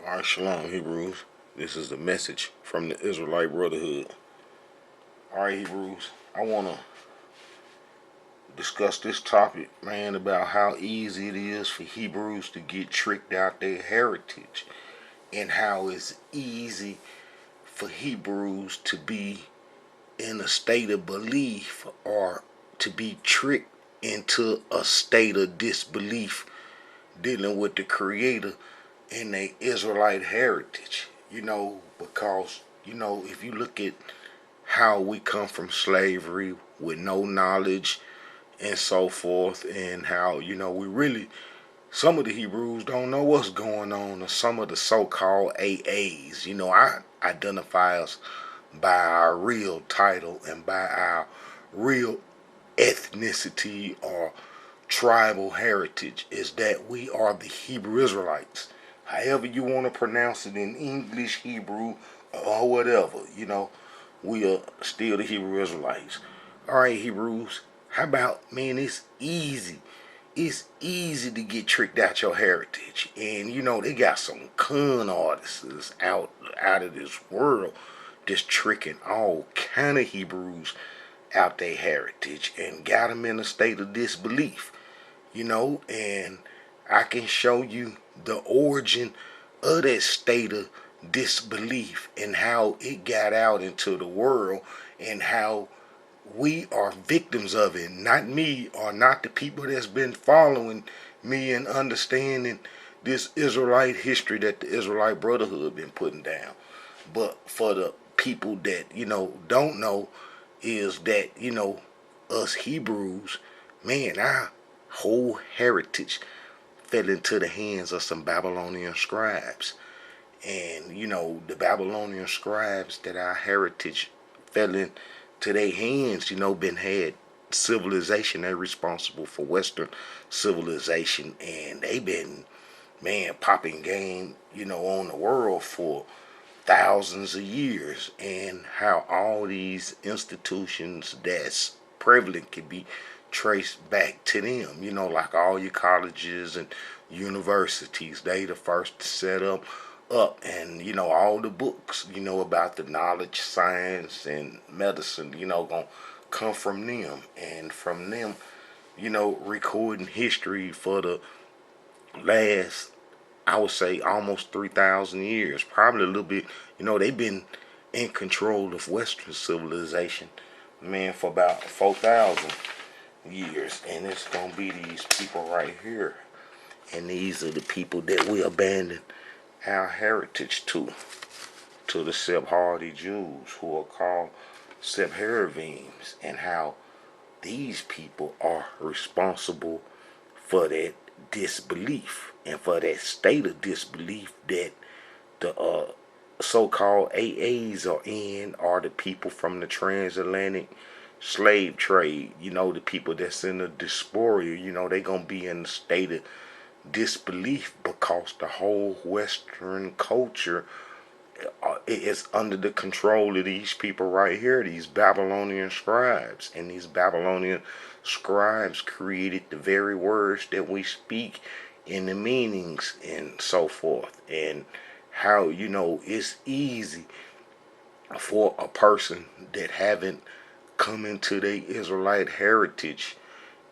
Alright, Shalom, Hebrews. This is the message from the Israelite Brotherhood. Alright, Hebrews. I want to discuss this topic, man, about how easy it is for Hebrews to get tricked out their heritage, and how it's easy for Hebrews to be in a state of belief or to be tricked into a state of disbelief dealing with the Creator and their Israelite heritage. Because, if you look at how we come from slavery with no knowledge and so forth, and how, we really, some of the Hebrews don't know what's going on, or some of the so-called AAs. I identify us by our real title and by our real ethnicity or tribal heritage, is that we are the Hebrew Israelites. However you want to pronounce it in English, Hebrew, or whatever, we are still the Hebrew Israelites. Alright, Hebrews, how about, man, it's easy. It's easy to get tricked out your heritage. And they got some con artists out of this world just tricking all kind of Hebrews out their heritage and got them in a state of disbelief. And I can show you the origin of that state of disbelief and how it got out into the world, and how we are victims of it. Not me, or not the people that's been following me and understanding this Israelite history that the Israelite Brotherhood been putting down. But for the people that, don't know, is that, us Hebrews, man, our whole heritage fell into the hands of some Babylonian scribes. And, the Babylonian scribes that our heritage fell into their hands, been had civilization. They're responsible for Western civilization. And they been, man, popping game, on the world for thousands of years, and how all these institutions that's prevalent can be traced back to them. Like all your colleges and universities, they the first to set up, and all the books about the knowledge, science, and medicine gonna come from them, and from them recording history for the last, I would say, almost 3,000 years, probably a little bit. They've been in control of Western civilization, man, for about 4,000 years. And it's going to be these people right here. And these are the people that we abandon our heritage to the Sephardi Jews, who are called Sephardims, and how these people are responsible for that disbelief and for that state of disbelief that the so-called AAs are in, are the people from the transatlantic slave trade. The people that's in the diaspora, they gonna be in a state of disbelief because the whole Western culture is under the control of these people right here, these Babylonian scribes. And these Babylonian scribes created the very words that we speak, and the meanings and so forth. And how, it's easy for a person that haven't come into their Israelite heritage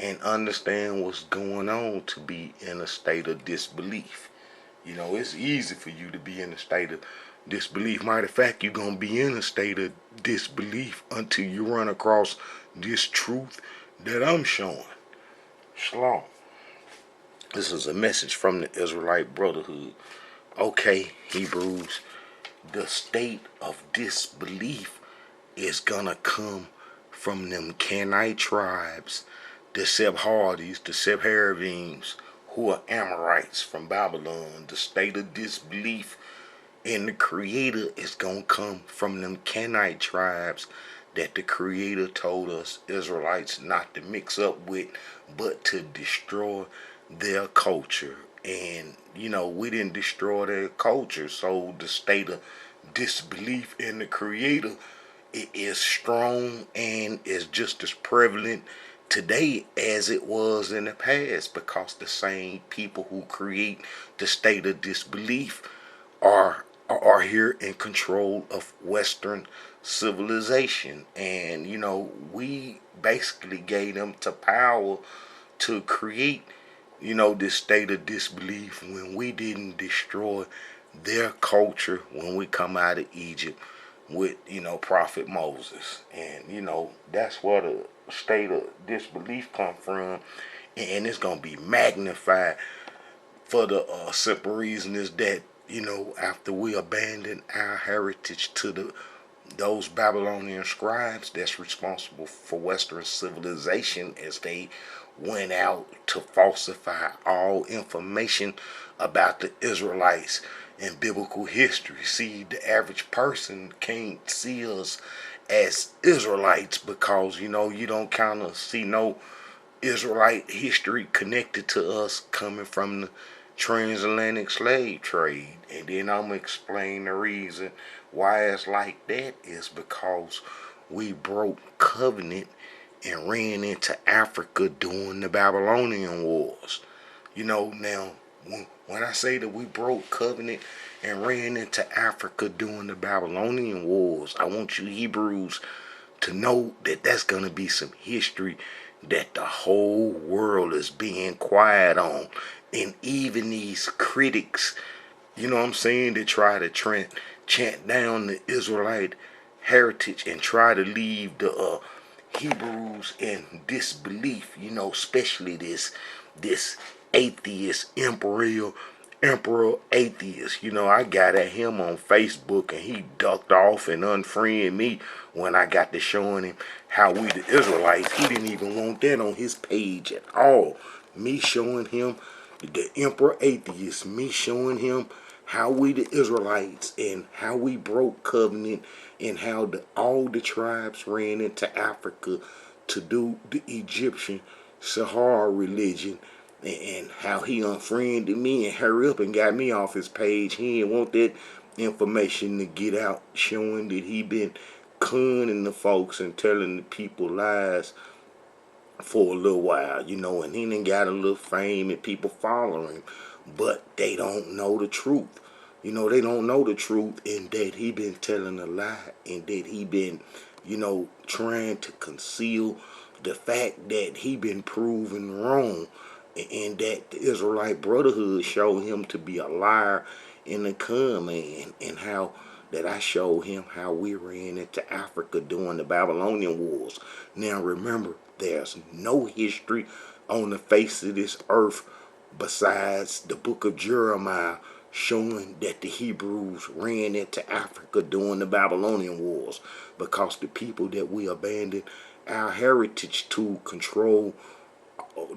and understand what's going on to be in a state of disbelief. It's easy for you to be in a state of disbelief. Matter of fact, you're going to be in a state of disbelief until you run across this truth that I'm showing. Shalom. This is a message from the Israelite Brotherhood. Okay, Hebrews, the state of disbelief is going to come from them Canaanite tribes, the Sephardi's, the Sephardims, who are Amorites from Babylon. The state of disbelief in the Creator is going to come from them Canaanite tribes that the Creator told us Israelites not to mix up with, but to destroy their culture. And, we didn't destroy their culture, so the state of disbelief in the Creator, it is strong and is just as prevalent today as it was in the past, because the same people who create the state of disbelief are here in control of Western civilization, and we basically gave them to power to create this state of disbelief when we didn't destroy their culture when we come out of Egypt with Prophet Moses, and that's where the state of disbelief come from, and it's gonna be magnified for the simple reason is that after we abandon our heritage to those Babylonian scribes that's responsible for Western civilization, as they went out to falsify all information about the Israelites in biblical history. See, the average person can't see us as Israelites because you don't kind of see no Israelite history connected to us coming from the transatlantic slave trade. And then I'm gonna explain the reason why it's like that is because we broke covenant and ran into Africa during the Babylonian Wars. Now when I say that we broke covenant and ran into Africa during the Babylonian Wars, I want you Hebrews to know that that's going to be some history that the whole world is being quiet on. And even these critics, what I'm saying, they try to chant down the Israelite heritage and try to leave the Hebrews in disbelief, especially this atheist emperor atheist. I got at him on Facebook and he ducked off and unfriended me when I got to showing him how we the Israelites. He didn't even want that on his page at all. Me showing him the emperor atheist, me showing him how we the Israelites and how we broke covenant and how all the tribes ran into Africa to do the Egyptian Sahara religion, and how he unfriended me and hurry up and got me off his page. He didn't want that information to get out, showing that he been conning the folks and telling the people lies for a little while, and he done got a little fame and people following him, but they don't know the truth. They don't know the truth in that he been telling a lie and that he been, trying to conceal the fact that he been proven wrong, and that the Israelite Brotherhood showed him to be a liar in the comment, and how that I showed him how we ran into Africa during the Babylonian Wars. Now remember, there's no history on the face of this earth besides the book of Jeremiah showing that the Hebrews ran into Africa during the Babylonian Wars, because the people that we abandoned our heritage to control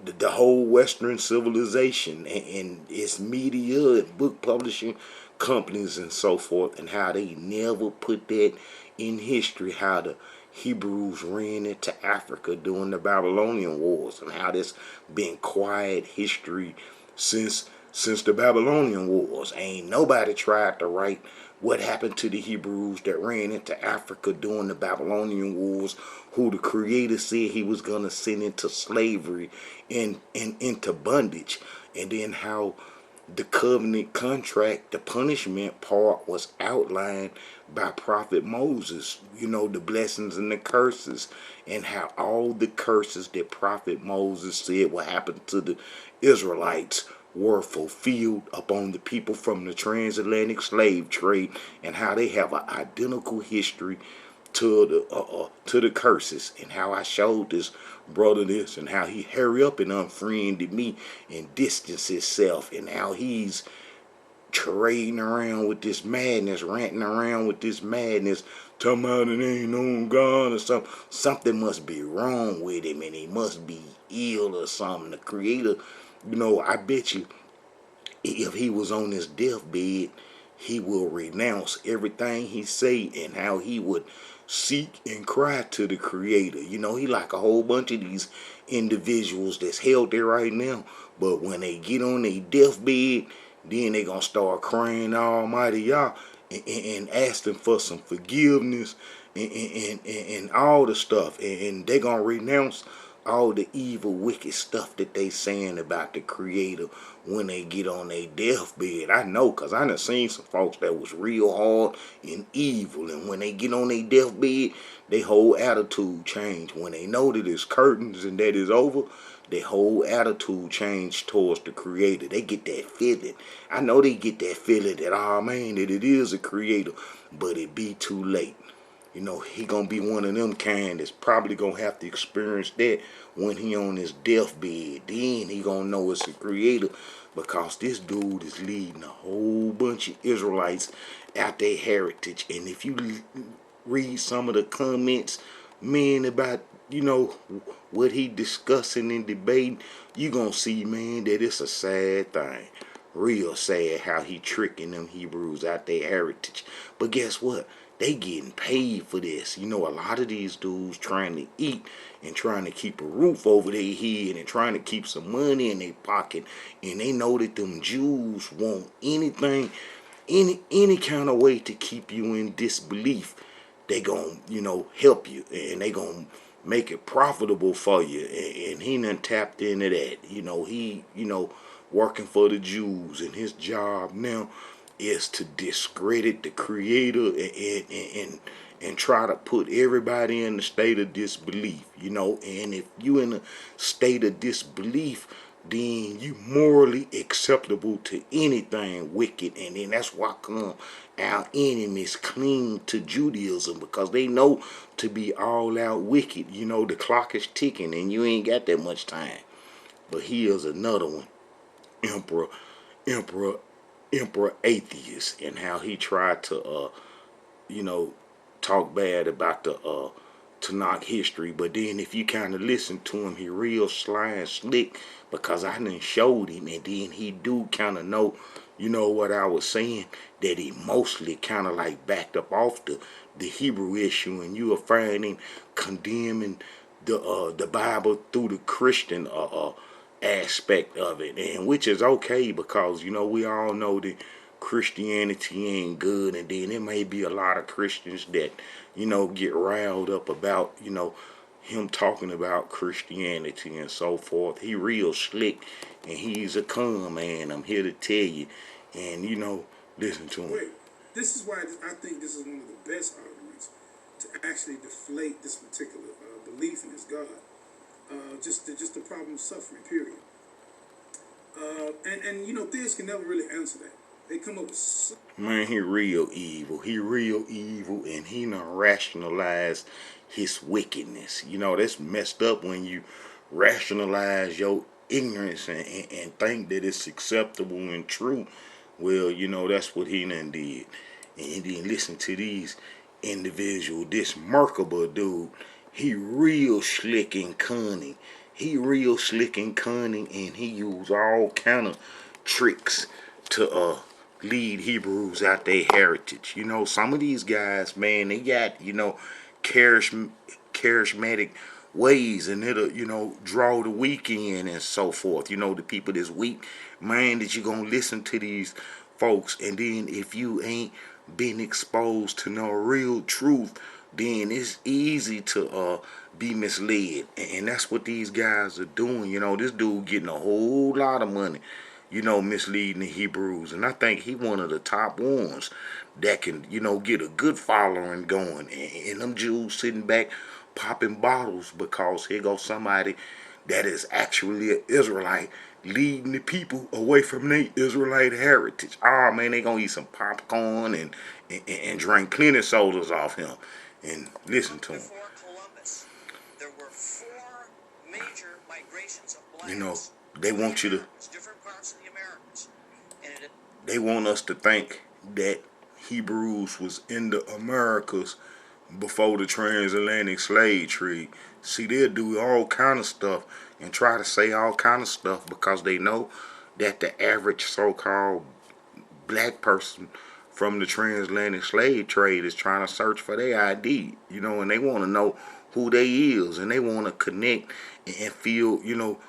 the whole Western civilization and its media and book publishing companies and so forth, and how they never put that in history, how the Hebrews ran into Africa during the Babylonian Wars, and how this been quiet history since the Babylonian Wars. Ain't nobody tried to write what happened to the Hebrews that ran into Africa during the Babylonian Wars, who the Creator said he was going to send into slavery and into bondage, and then how the covenant contract, the punishment part, was outlined by Prophet Moses, the blessings and the curses, and how all the curses that Prophet Moses said would happen to the Israelites were fulfilled upon the people from the transatlantic slave trade, and how they have an identical history to the curses, and how I showed this brother this, and how he hurry up and unfriended me and distanced himself, and how he's trading around with this madness, ranting around with this madness, talking about it ain't no God or something. Something must be wrong with him, and he must be ill or something. The Creator, I bet you, if he was on his deathbed, he will renounce everything he say, and how he would seek and cry to the Creator. He like a whole bunch of these individuals that's healthy right now, but when they get on their deathbed, then they gonna start crying to Almighty Yah and asking for some forgiveness and all the stuff, and they gonna renounce all the evil, wicked stuff that they saying about the Creator when they get on their deathbed. I know, because I done seen some folks that was real hard and evil, and when they get on their deathbed, their whole attitude change. When they know that it's curtains and that it's over, their whole attitude change towards the Creator. They get that feeling. I know they get that feeling that, oh man, that it is a Creator, but it be too late. You know, he gonna be one of them kind that's probably gonna have to experience that when he on his deathbed. Then he gonna know it's a Creator, because this dude is leading a whole bunch of Israelites out their heritage. And if you read some of the comments, man, about, you know, what he discussing and debating, you gonna see, man, that it's a sad thing. Real sad how he tricking them Hebrews out their heritage. But guess what? They getting paid for this. You know, a lot of these dudes trying to eat and trying to keep a roof over their head and trying to keep some money in their pocket. And they know that them Jews want anything, any kind of way to keep you in disbelief. They gonna, you know, help you, and they gonna make it profitable for you. And he done tapped into that. You know, he, you know, working for the Jews, and his job now is to discredit the Creator and try to put everybody in a state of disbelief. You know, and if you in a state of disbelief, then you morally acceptable to anything wicked. And then that's why come our enemies cling to Judaism, because they know to be all out wicked. You know, the clock is ticking and you ain't got that much time. But here's another one. Emperor emperor emperor atheist, and how he tried to you know, talk bad about the Tanakh history. But then if you kind of listen to him, he real sly and slick, because I done showed him, and then he do kind of know, you know what I was saying, that he mostly kind of like backed up off the Hebrew issue, and you will find him condemning the Bible through the Christian aspect of it, and which is okay, because you know we all know that Christianity ain't good. And then there may be a lot of Christians that, you know, get riled up about, you know, him talking about Christianity and so forth. He real slick, and he's a con man, I'm here to tell you. And you know, listen to him. Wait, this is why I think this is one of the best arguments to actually deflate this particular belief in this God. Just the problem of suffering, period. And you know, theists can never really answer that. They come up with... Man, he real evil. He real evil, and he done rationalize his wickedness. You know, that's messed up when you rationalize your ignorance and think that it's acceptable and true. Well, you know, that's what he done did. And then listen to these individuals. This Merkaba dude, he real slick and cunning. He real slick and cunning, and he use all kind of tricks to lead Hebrews out their heritage. You know, some of these guys, man, they got, you know, charismatic ways, and it'll, you know, draw the weak in and so forth. You know, the people that's weak, man, that you gonna listen to these folks. And then if you ain't been exposed to no real truth, then it's easy to be misled. And that's what these guys are doing. You know, this dude getting a whole lot of money, you know, misleading the Hebrews. And I think he one of the top ones that can, you know, get a good following going. And them Jews sitting back popping bottles, because here goes somebody that is actually an Israelite leading the people away from their Israelite heritage. Oh man, they gonna eat some popcorn and drink plenty of sodas off him. And listen to him. Before Columbus, there were 4 major migrations of blacks. You know, they want you to... different parts of the Americas. And they want us to think that Hebrews was in the Americas before the transatlantic slave trade. See, they'll do all kind of stuff and try to say all kind of stuff, because they know that the average so-called black person from the transatlantic slave trade is trying to search for their ID, you know, and they want to know who they is, and they want to connect and feel, you know,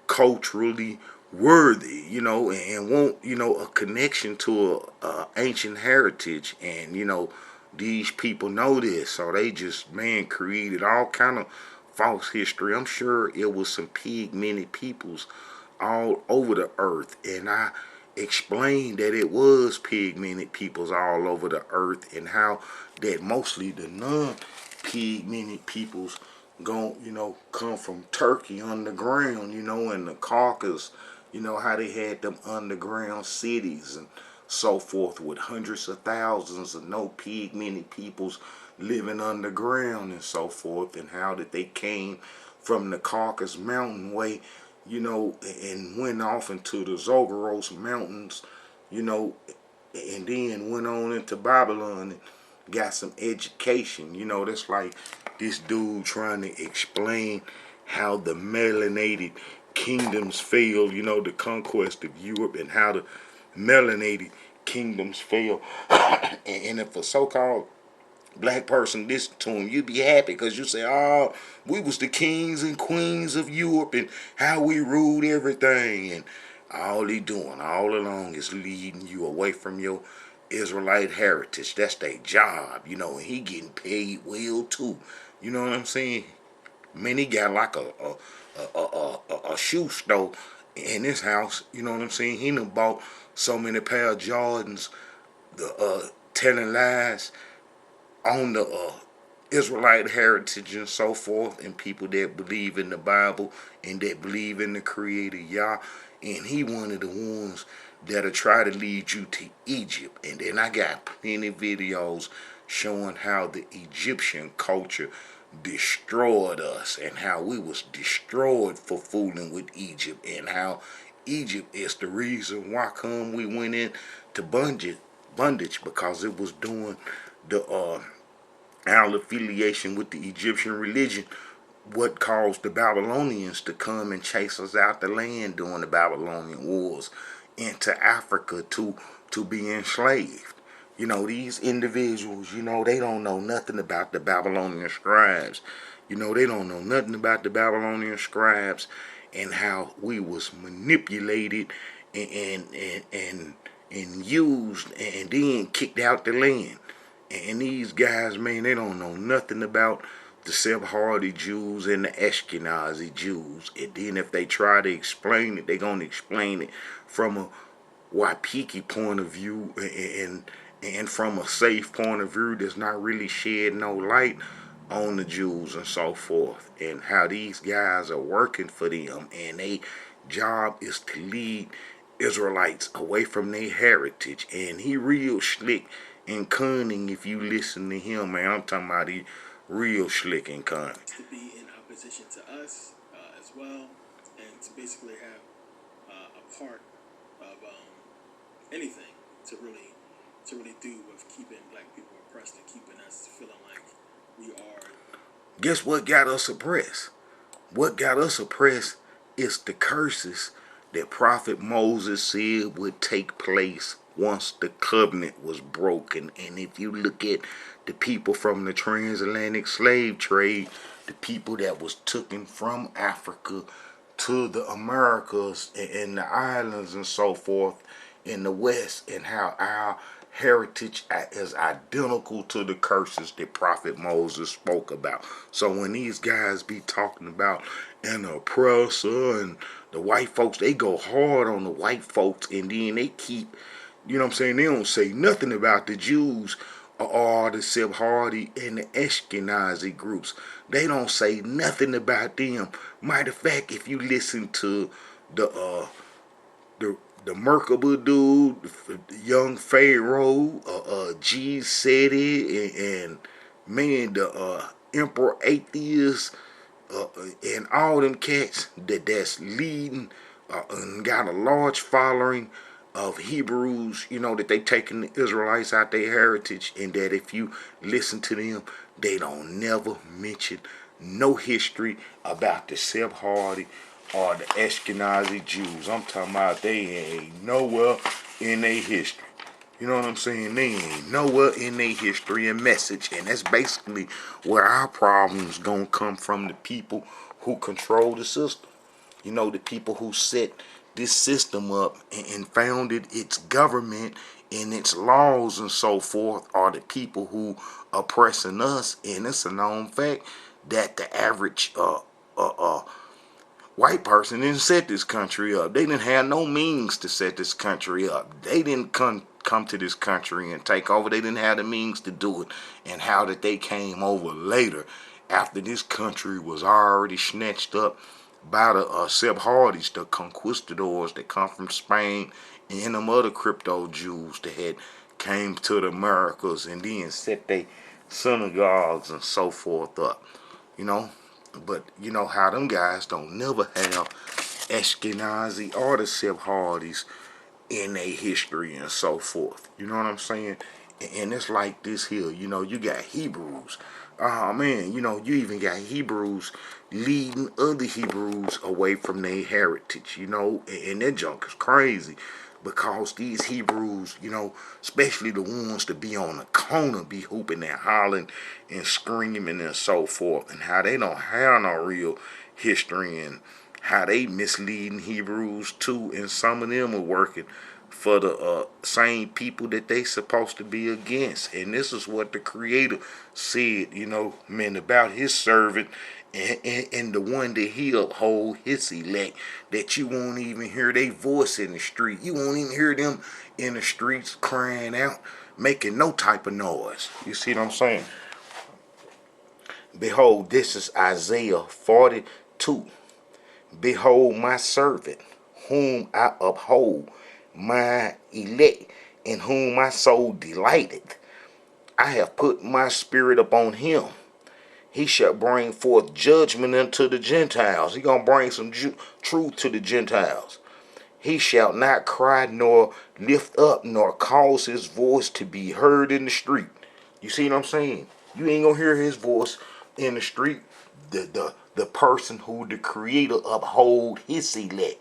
culturally worthy, you know, and want, you know, a connection to a ancient heritage. And you know, these people know this, so they just, man, created all kind of false history. I'm sure it was some pigmented peoples all over the earth, and I explained that it was pigmented peoples all over the earth, and how that mostly the non-pigmented peoples come from Turkey underground, and the Caucasus, how they had them underground cities and so forth with hundreds of thousands of no pigmented peoples living underground and so forth, and how that they came from the Caucasus mountain way, and went off into the Zagros mountains, and then went on into Babylon and got some education. That's like this dude trying to explain how the melanated kingdoms failed, the conquest of Europe, and how the melanated kingdoms fail. And if a so-called black person listen to him, you'd be happy because you say, oh, we was the kings and queens of Europe and how we ruled everything. And all he doing all along is leading you away from your Israelite heritage. That's their job, and he getting paid well too. You know what I'm saying? Man, he got like a shoe store in his house. You know what I'm saying? He done bought so many pair of Jordans, the telling lies on the Israelite heritage and so forth, and people that believe in the Bible and that believe in the Creator Yah. And he one of the ones that'll try to lead you to Egypt. And then I got plenty of videos showing how the Egyptian culture destroyed us, and how we was destroyed for fooling with Egypt, and how Egypt is the reason why come we went into bondage, because it was doing the our affiliation with the Egyptian religion, what caused the Babylonians to come and chase us out the land during the Babylonian wars into Africa to be enslaved. These individuals, they don't know nothing about the Babylonian scribes. They don't know nothing about the Babylonian scribes and how we was manipulated and used and then kicked out the land. And these guys, man, they don't know nothing about the Sephardi Jews and the Ashkenazi Jews. And then if they try to explain it, they're going to explain it from a Waipiki point of view, and from a safe point of view that's not really shed no light on the Jews and so forth, and how these guys are working for them, and their job is to lead Israelites away from their heritage. And he real slick and cunning. If you listen to him, man, I'm talking about he real slick and cunning. To be in opposition to us as well, and to basically have a part of anything to really do with keeping black people oppressed and keeping us feeling like we are. Guess what got us oppressed? What got us oppressed is the curses that Prophet Moses said would take place once the covenant was broken. And if you look at the people from the transatlantic slave trade, the people that was taken from Africa to the Americas and the islands and so forth in the West, and how our heritage is identical to the curses that Prophet Moses spoke about. So when these guys be talking about an oppressor and the white folks, they go hard on the white folks, and then they keep, they don't say nothing about the Jews or the Sephardi and the Ashkenazi groups. They don't say nothing about them. Matter of fact, if you listen to the Merkaba dude, the young Pharaoh, G Seti, and man, the Emperor Atheist, and all them cats that's leading and got a large following of Hebrews, that they taking the Israelites out their heritage, and that if you listen to them, they don't never mention no history about the Sephardi or the Ashkenazi Jews. I'm talking about they ain't nowhere in their history. You know what I'm saying? They ain't nowhere in their history and message. And that's basically where our problems gonna come from, the people who control the system. The people who set this system up and founded its government and its laws and so forth are the people who oppressing us. And it's a known fact that the average white person didn't set this country up. They didn't have no means to set this country up. They didn't come to this country and take over. They didn't have the means to do it. And how that they came over later, after this country was already snatched up by the Sephardi's, the conquistadors that come from Spain, and them other crypto Jews that had came to the Americas and then set their synagogues and so forth up. You know, but you know how them guys don't never have Ashkenazi or the Sephardi's in their history and so forth. You know what I'm saying? And it's like this here. You know, you got Hebrews. Oh man, you know, you even got Hebrews leading other Hebrews away from their heritage. You know, and that junk is crazy. Because these Hebrews, you know, especially the ones that be on the corner, be hooping and hollering and screaming and so forth, and how they don't have no real history, and how they misleading Hebrews too, and some of them are working for the same people that they supposed to be against. And this is what the Creator said, you know, man, about his servant and the one that he uphold, his elect, that you won't even hear their voice in the street. You won't even hear them in the streets crying out, making no type of noise. You see what I'm saying? Behold, this is Isaiah 42. Behold my servant, whom I uphold, my elect, in whom my soul delighteth. I have put my spirit upon him. He shall bring forth judgment unto the Gentiles. He gonna bring some truth to the Gentiles. He shall not cry nor lift up nor cause his voice to be heard in the street. You see what I'm saying? You ain't gonna hear his voice in the street. The person who the Creator uphold his elect,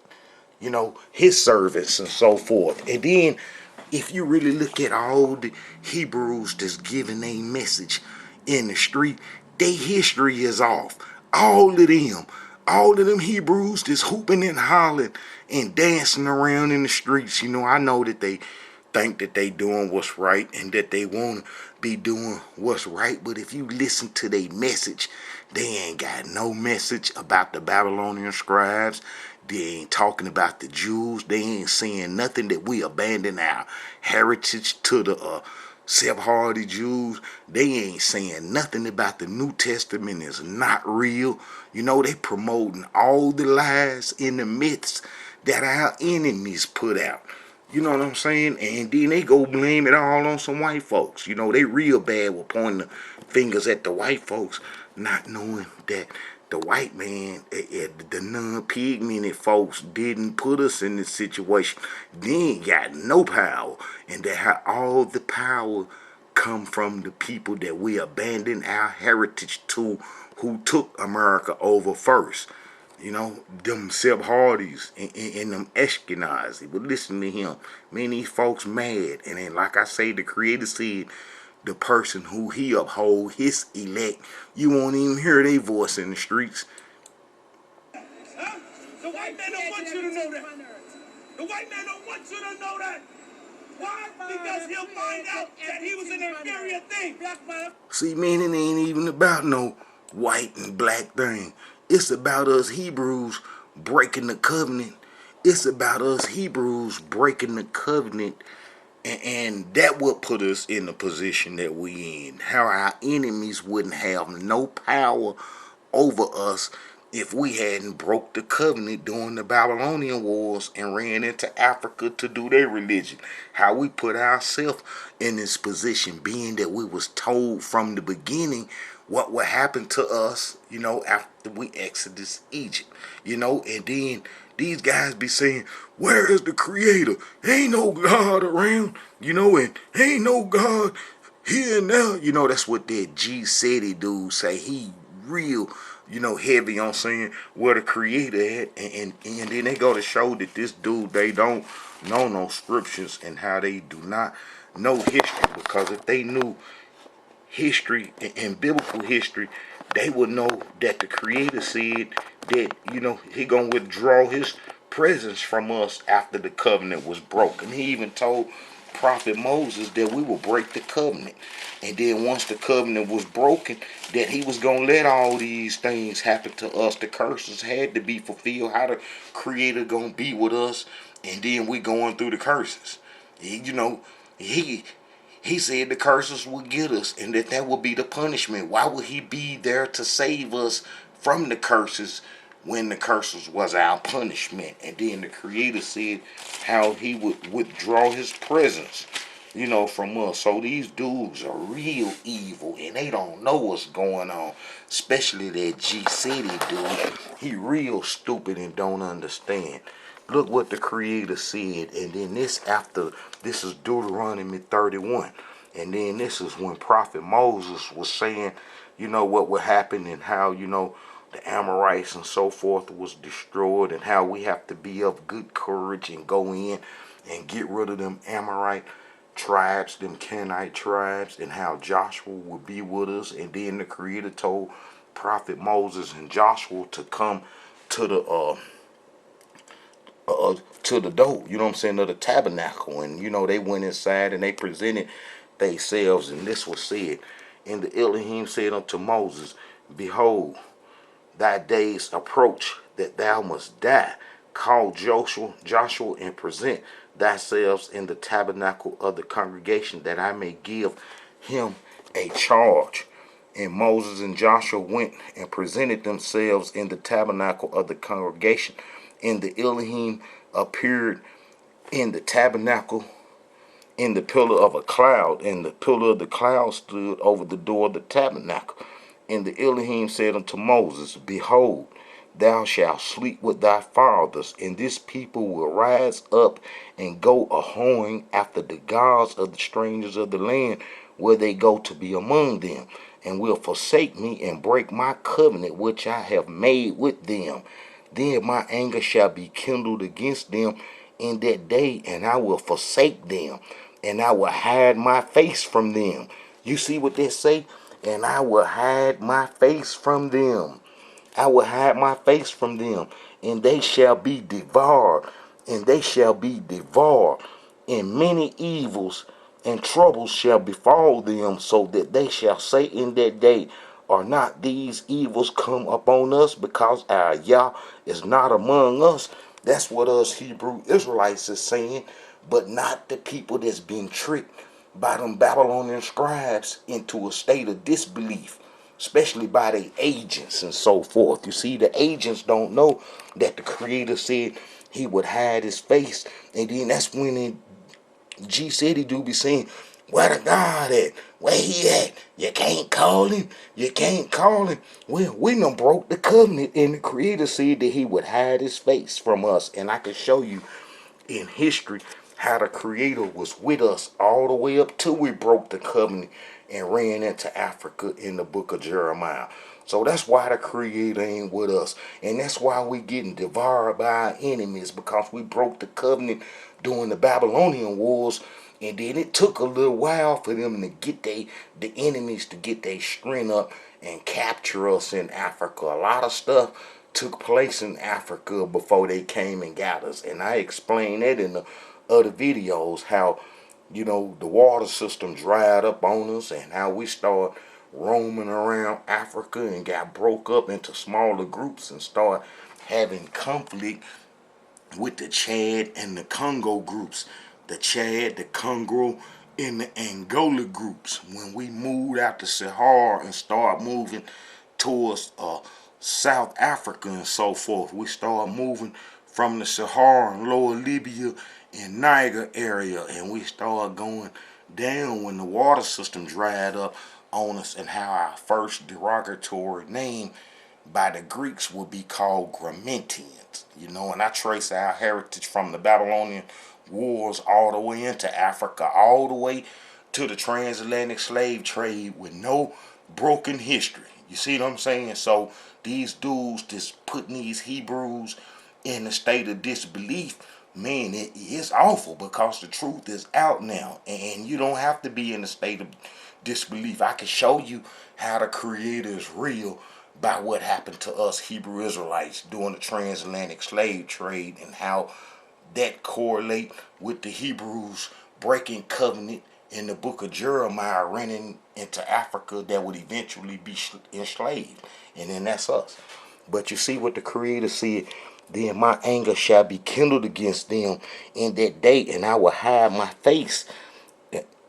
you know, his servants and so forth. And then if you really look at all the Hebrews that's giving a message in the street, their history is off. All of them Hebrews that's hooping and hollering and dancing around in the streets. You know, I know that they think that they doing what's right and that they want to be doing what's right, but if you listen to their message, they ain't got no message about the Babylonian scribes. They ain't talking about the Jews. They ain't saying nothing that we abandon our heritage to the Sephardi Jews. They ain't saying nothing about the New Testament is not real. You know, they promoting all the lies and the myths that our enemies put out. You know what I'm saying? And then they go blame it all on some white folks. You know, they real bad with pointing the fingers at the white folks, not knowing that the white man, the non-pigmented folks didn't put us in this situation. They ain't got no power. And that how all the power come from the people that we abandoned our heritage to, who took America over first. You know, them Sephardi's and them Ashkenazi. But listen to him. Man, these folks mad. And then, like I say, the Creator said, the person who he uphold, his elect, you won't even hear their voice in the streets. Huh? The white man don't want you to know that. The white man don't want you to know that. Why? Because he'll find out that he was an inferior thing. See, man, it ain't even about no white and black thing. It's about us Hebrews breaking the covenant. It's about us Hebrews breaking the covenant. And that would put us in the position that we in. How our enemies wouldn't have no power over us if we hadn't broke the covenant during the Babylonian wars and ran into Africa to do their religion. How we put ourselves in this position, being that we was told from the beginning what would happen to us, you know, after we exodus Egypt, you know. And then these guys be saying, where is the Creator? Ain't no God around, you know, and ain't no God here and there. You know, that's what that G City dude say. He real, you know, heavy on saying where the Creator at, and then they go to show that this dude, they don't know no scriptures and how they do not know history, because if they knew history and biblical history, they would know that the Creator said that, you know, he gonna withdraw his presence from us after the covenant was broken. He even told Prophet Moses that we will break the covenant. And then once the covenant was broken, that he was going to let all these things happen to us. The curses had to be fulfilled. How the creator going to be with us, and then we going through the curses. You know, he said the curses would get us, and that would be the punishment. Why would he be there to save us from the curses when the curses was our punishment? And then the creator said how he would withdraw his presence, from us. So these dudes are real evil, and they don't know what's going on. Especially that G City dude. He real stupid and don't understand. Look what the creator said. And then this is Deuteronomy 31. And then this is when Prophet Moses was saying, what would happen, and how, the Amorites and so forth was destroyed, and how we have to be of good courage and go in and get rid of them Amorite tribes, them Canaanite tribes, and how Joshua would be with us. And then the creator told Prophet Moses and Joshua to come to the door, of the tabernacle. And they went inside and they presented themselves, and this was said. And the Elohim said unto Moses, behold, thy days approach that thou must die. Call Joshua, and present thyself in the tabernacle of the congregation, that I may give him a charge. And Moses and Joshua went and presented themselves in the tabernacle of the congregation. And the Elohim appeared in the tabernacle in the pillar of a cloud, and the pillar of the cloud stood over the door of the tabernacle. And the Elohim said unto Moses, behold, thou shalt sleep with thy fathers, and this people will rise up and go a-hoeing after the gods of the strangers of the land, where they go to be among them, and will forsake me and break my covenant which I have made with them. Then my anger shall be kindled against them in that day, and I will forsake them, and I will hide my face from them. You see what they say? And I will hide my face from them. I will hide my face from them, and they shall be devoured, and they shall be devoured, and many evils and troubles shall befall them, so that they shall say in that day, are not these evils come upon us, because our Yah is not among us? That's what us Hebrew Israelites is saying, but not the people that's been tricked by them Babylonian scribes into a state of disbelief, especially by their agents and so forth. You see, the agents don't know that the creator said he would hide his face, and then that's when G City do be saying, where the God at? Where he at? You can't call him. You can't call him. Well, we done broke the covenant, and the creator said that he would hide his face from us. And I can show you in history how the creator was with us all the way up till we broke the covenant and ran into Africa in the book of Jeremiah. So that's why the creator ain't with us. And that's why we getting devoured by our enemies, because we broke the covenant during the Babylonian wars. And then it took a little while for them to get the enemies to get their strength up and capture us in Africa. A lot of stuff took place in Africa before they came and got us. And I explained that in the other videos, how, the water system dried up on us, and how we started roaming around Africa and got broke up into smaller groups and started having conflict with the Chad and the Congo groups. The Chad, the Congo, and the Angola groups. When we moved out to Sahara and started moving towards South Africa and so forth, we started moving from the Sahara and Lower Libya and Niger area, and we started going down when the water system dried up on us, and how our first derogatory name by the Greeks would be called Grammentians. And I trace our heritage from the Babylonian wars all the way into Africa, all the way to the transatlantic slave trade with no broken history. You see what I'm saying? So these dudes just putting these Hebrews in a state of disbelief, man, it's awful, because the truth is out now, and you don't have to be in a state of disbelief. I can show you how the creator is real by what happened to us Hebrew Israelites during the transatlantic slave trade, and how that correlate with the Hebrews breaking covenant in the book of Jeremiah running into Africa that would eventually be enslaved. And then that's us. But you see what the Creator said, then my anger shall be kindled against them in that day, and I will hide my face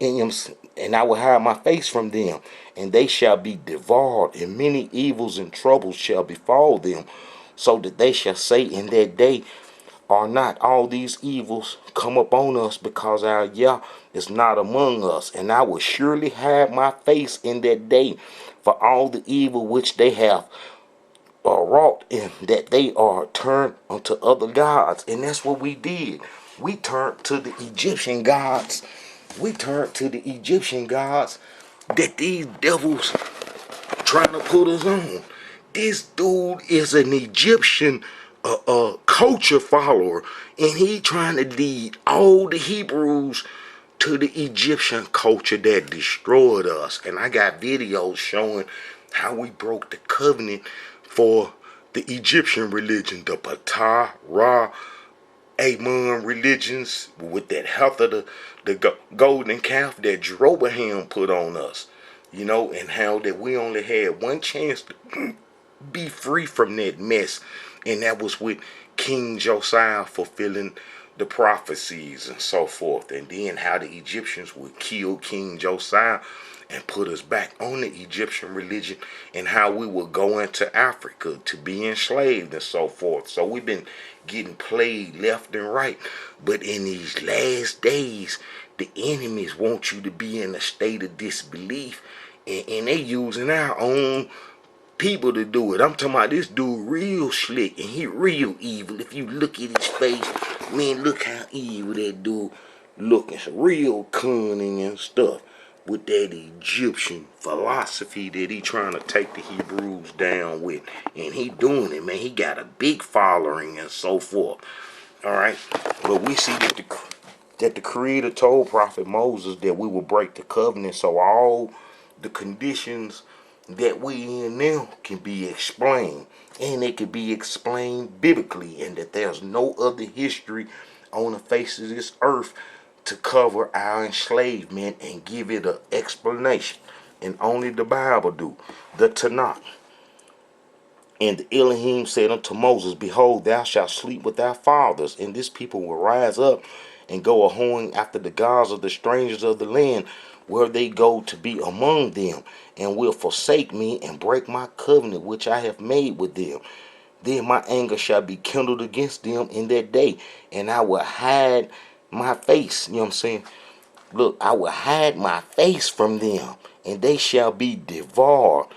in them, and I will hide my face from them, and they shall be devoured, and many evils and troubles shall befall them, so that they shall say in that day, are not all these evils come upon us, because our Yah is not among us? And I will surely hide my face in that day for all the evil which they have wrought, in that they are turned unto other gods. And that's what we did. We turned to the Egyptian gods. We turned to the Egyptian gods that these devils trying to put us on. This dude is an Egyptian culture follower, and he trying to lead all the Hebrews to the Egyptian culture that destroyed us. And I got videos showing how we broke the covenant for the Egyptian religion, the Ptah, Ra, Amon religions, with that health of the golden calf that Jeroboam put on us. You know, and how that we only had one chance to be free from that mess, and that was with King Josiah fulfilling the prophecies and so forth. And then how the Egyptians would kill King Josiah and put us back on the Egyptian religion, and how we would go into Africa to be enslaved and so forth. So we've been getting played left and right. But in these last days, the enemies want you to be in a state of disbelief, and they using our own people to do it. I'm talking about this dude real slick, and he real evil. If you look at his face, man, look how evil that dude looking. It's real cunning and stuff, with that Egyptian philosophy that he trying to take the Hebrews down with. And he doing it, man. He got a big following and so forth. Alright? But we see that the Creator told Prophet Moses that we will break the covenant, so all the conditions that we in now can be explained, and it can be explained biblically, and that there's no other history on the face of this earth to cover our enslavement and give it an explanation. And only the Bible do, the Tanakh. And the Elohim said unto Moses, behold, thou shalt sleep with thy fathers, and this people will rise up and go a-hoeing after the gods of the strangers of the land, where they go to be among them, and will forsake me and break my covenant which I have made with them. Then my anger shall be kindled against them in that day, and I will hide my face. You know what I'm saying? Look, I will hide my face from them, and they shall be devoured,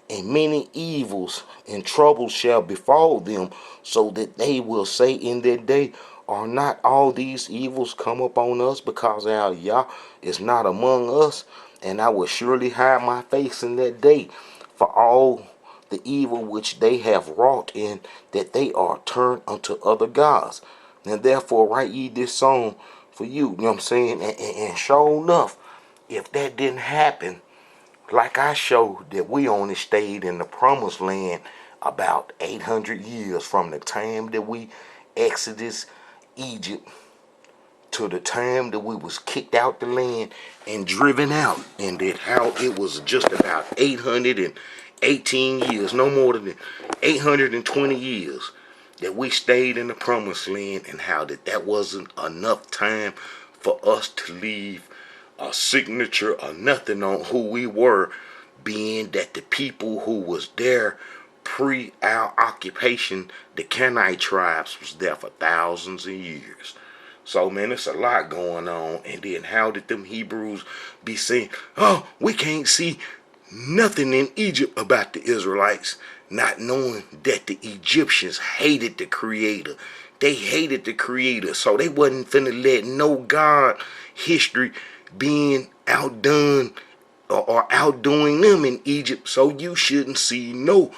and many evils and troubles shall befall them, so that they will say in that day, are not all these evils come upon us, because our Yah is not among us? And I will surely hide my face in that day for all the evil which they have wrought, in that they are turned unto other gods. And therefore write ye this song for you. You know what I'm saying? And sure enough, if that didn't happen, like I showed, that we only stayed in the promised land about 800 years from the time that we exited Egypt to the time that we was kicked out the land and driven out, and that how it was just about 818 years, no more than 820 years that we stayed in the promised land, and how that wasn't enough time for us to leave a signature or nothing on who we were, being that the people who was there pre our occupation, the Canaanite tribes, was there for thousands of years. So, man, it's a lot going on. And then how did them Hebrews be saying, oh, we can't see nothing in Egypt about the Israelites, not knowing that the Egyptians hated the Creator. They hated the Creator, so they wasn't finna let no God history being outdone or outdoing them in Egypt. So you shouldn't see no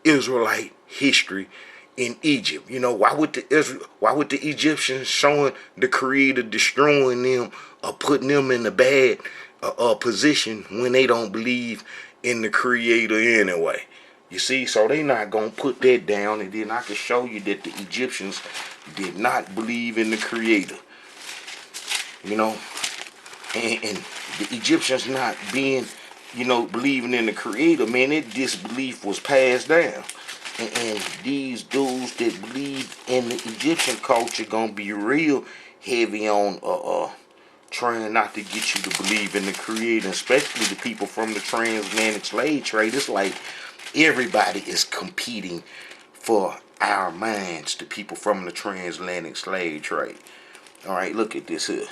Israelite history in Egypt. You know, why would the Egyptians showing the Creator destroying them or putting them in a bad position when they don't believe in the Creator anyway? You see, so they not gonna put that down. And then I can show you that the Egyptians did not believe in the Creator. You know, and the Egyptians not being, believing in the Creator, man, that disbelief was passed down. And these dudes that believe in the Egyptian culture gonna be real heavy on trying not to get you to believe in the Creator, especially the people from the transatlantic slave trade. It's like everybody is competing for our minds, the people from the transatlantic slave trade. All right, look at this here.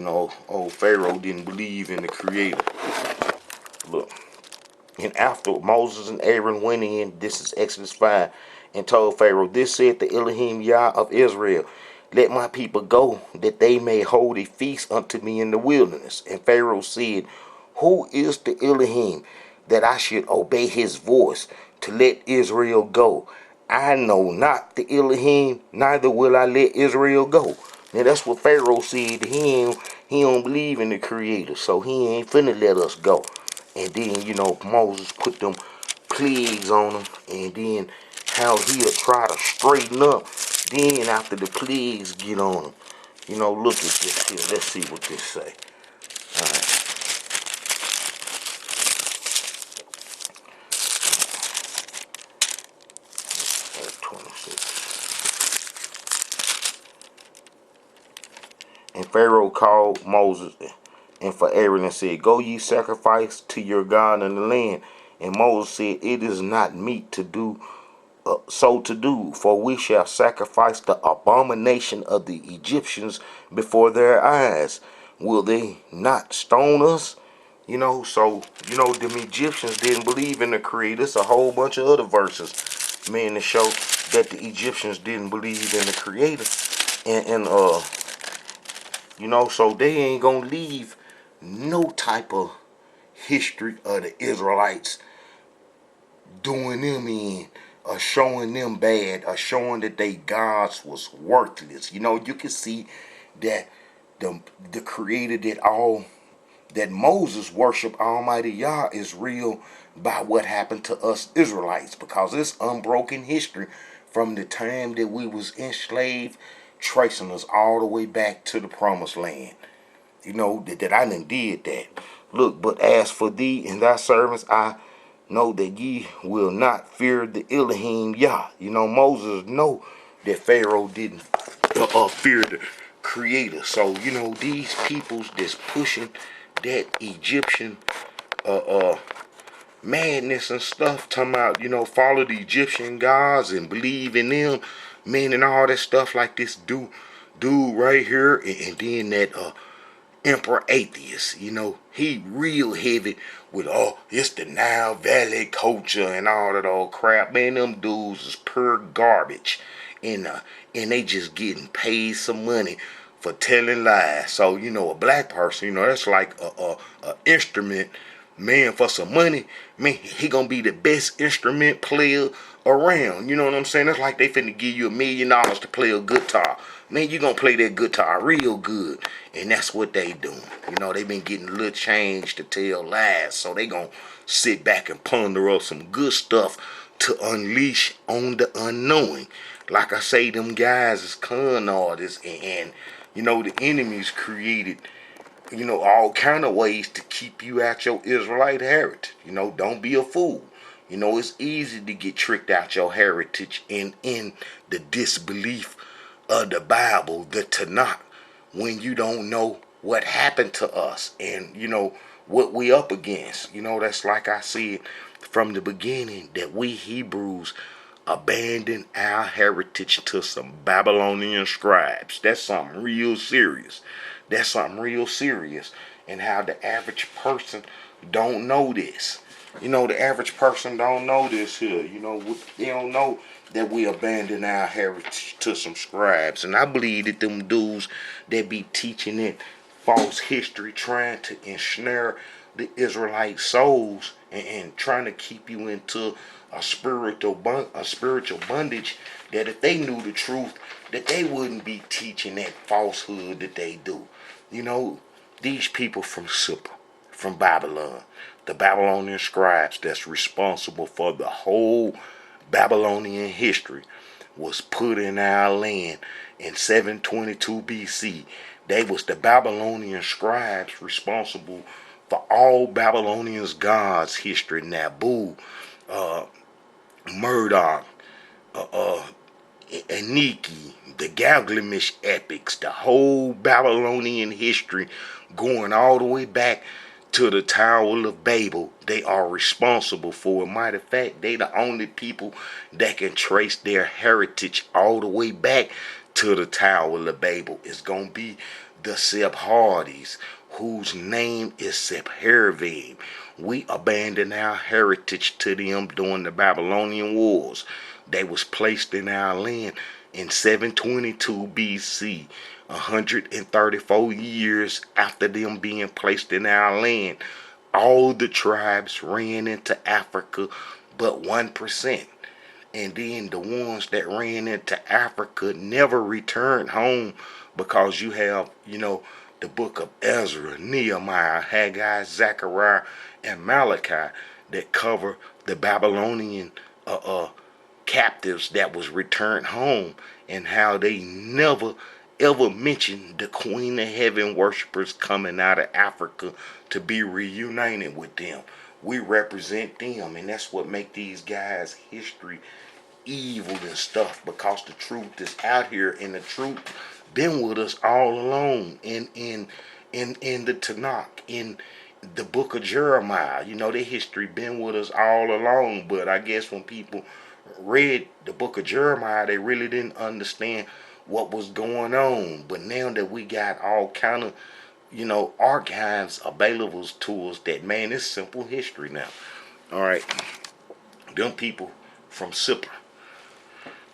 Old Pharaoh didn't believe in the Creator. Look. And after Moses and Aaron went in, this is Exodus 5, and told Pharaoh, this said the Elohim Yah of Israel, let my people go, that they may hold a feast unto me in the wilderness. And Pharaoh said, who is the Elohim, that I should obey his voice, to let Israel go? I know not the Elohim, neither will I let Israel go. Now that's what Pharaoh said. He don't believe in the Creator, so he ain't finna let us go. And then, Moses put them plagues on them, and then how he'll try to straighten up. Then after the plagues get on them, look at this here. Let's see what this say. All right. Verse 26. And Pharaoh called Moses and for Aaron and said, go ye sacrifice to your God in the land. And Moses said, it is not meet to do so to do, for we shall sacrifice the abomination of the Egyptians before their eyes. Will they not stone us? Them Egyptians didn't believe in the Creator. There's a whole bunch of other verses, man, to show that the Egyptians didn't believe in the Creator. So they ain't gonna leave no type of history of the Israelites doing them in, or showing them bad, or showing that they gods was worthless. You can see that the Creator that Moses worshiped, Almighty Yah, is real by what happened to us Israelites, because it's unbroken history from the time that we was enslaved, tracing us all the way back to the promised land. That I done did that. Look, but as for thee and thy servants, I know that ye will not fear the Elohim Yah. Moses know that Pharaoh didn't fear the Creator. So, these peoples that's pushing that Egyptian madness and stuff, talking about, follow the Egyptian gods and believe in them, man, and all that stuff like this dude right here, and then that Emperor Atheist, he real heavy with, it's the Nile Valley culture and all that old crap. Man, them dudes is pure garbage. And they just getting paid some money for telling lies. So, a black person, that's like a instrument, man, for some money, man, he gonna be the best instrument player around. You know what I'm saying? That's like they finna give you $1 million to play a guitar. Man, you gonna play that guitar real good. And that's what they doing. They been getting a little change to tell lies. So they gonna sit back and ponder up some good stuff to unleash on the unknowing. Like I say, them guys is con artists, and the enemies created all kind of ways to keep you out your Israelite heritage. Don't be a fool. It's easy to get tricked out your heritage and in the disbelief of the Bible, the Tanakh, when you don't know what happened to us and, what we up against. That's like I said from the beginning, that we Hebrews abandoned our heritage to some Babylonian scribes. That's something real serious. That's something real serious. And how the average person don't know this. The average person don't know this here. They don't know that we abandon our heritage to some scribes. And I believe that them dudes that be teaching it false history, trying to ensnare the Israelite souls, and trying to keep you into a spiritual bondage, that if they knew the truth, that they wouldn't be teaching that falsehood that they do. These people from Supa, from Babylon, the Babylonian scribes that's responsible for the whole Babylonian history, was put in our land in 722 BC They was the Babylonian scribes responsible for all Babylonians' gods history. Nabu, uh, Murdoch, Eniki, the Gilgamesh epics, the whole Babylonian history going all the way back to the Tower of Babel. They are responsible for it. Matter of fact, they the only people that can trace their heritage all the way back to the Tower of Babel. It's going to be the Sebhardis, whose name is Sepharvaim. We abandoned our heritage to them during the Babylonian Wars. They was placed in our land in 722 BC, 134 years after them being placed in our land. All the tribes ran into Africa but 1%. And then the ones that ran into Africa never returned home, because you have, the book of Ezra, Nehemiah, Haggai, Zechariah, and Malachi that cover the Babylonian captives that was returned home, and how they never ever mentioned the Queen of Heaven worshipers coming out of Africa to be reunited with them. We represent them, and that's what make these guys history evil and stuff, because the truth is out here, and the truth been with us all along in the Tanakh, in the book of Jeremiah. Their history been with us all along, but I guess when people read the book of Jeremiah, they really didn't understand what was going on. But now that we got all kind of archives available to us, that, man, it's simple history now. All right, them people from Sipper,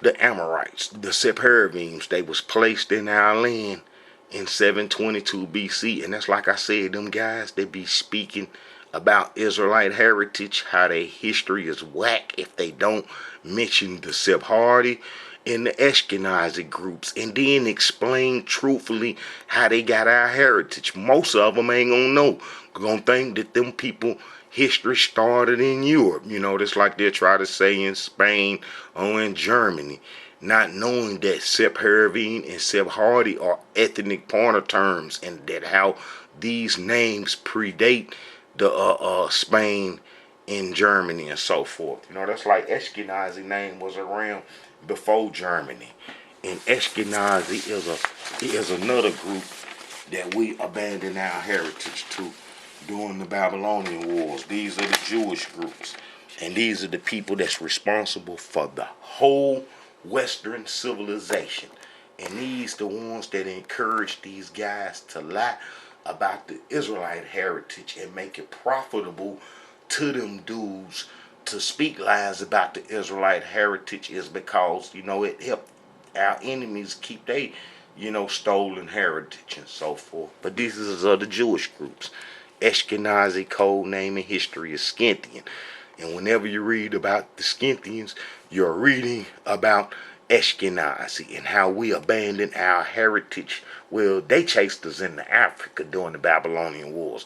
the Amorites, the Sepharvims, they was placed in our land in 722 BC. And that's, like I said, them guys, they be speaking about Israelite heritage, how their history is whack if they don't mention the Sephardi and the Ashkenazi groups, and then explain truthfully how they got our heritage. Most of them ain't gonna know. Gonna think that them people history started in Europe. That's like they try to say in Spain or in Germany, not knowing that Sepharvim and Sephardi are ethnic pointer terms, and that how these names predate the Spain in Germany and so forth. That's like Ashkenazi name was around before Germany. And Ashkenazi is another group that we abandoned our heritage to during the Babylonian Wars. These are the Jewish groups. And these are the people that's responsible for the whole Western civilization. And these the ones that encourage these guys to lie about the Israelite heritage and make it profitable to them dudes to speak lies about the Israelite heritage, is because, it helped our enemies keep their, stolen heritage and so forth. But these are the Jewish groups. Ashkenazi code name in history is Scythian. And whenever you read about the Scythians, you're reading about Ashkenazi and how we abandoned our heritage. Well, they chased us into Africa during the Babylonian Wars,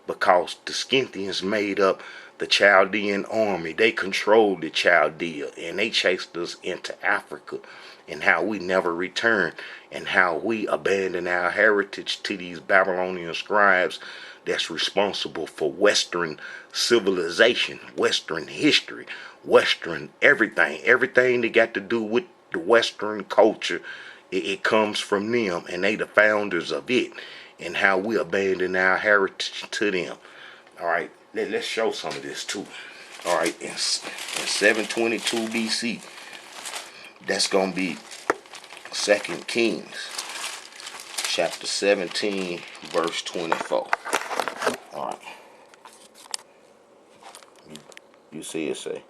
because the Scythians made up the Chaldean army. They controlled the Chaldea, and they chased us into Africa, and how we never returned, and how we abandoned our heritage to these Babylonian scribes that's responsible for Western civilization, Western history, Western everything that got to do with the Western culture. It comes from them, and they the founders of it, and how we abandon our heritage to them. All right, let's show some of this too. All right, in 722 BC, that's gonna be 2 Kings, chapter 17, verse 24. All right, you see it say,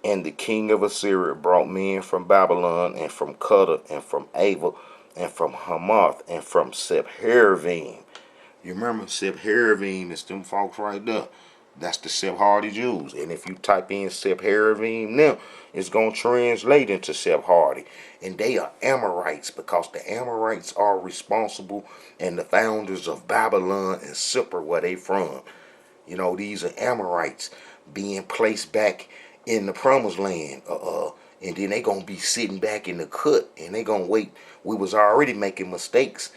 and the king of Assyria brought men from Babylon, and from Cuddar, and from Ava, and from Hamath, and from Sepharvaim. You remember Sepharvaim is them folks right there. That's the Sephardi Jews. And if you type in Sepharvaim now, it's going to translate into Sephardi. And they are Amorites, because the Amorites are responsible and the founders of Babylon and Sippar, where they from. These are Amorites being placed back in the promised land, and then they gonna be sitting back in the cut, and they gonna wait. We was already making mistakes,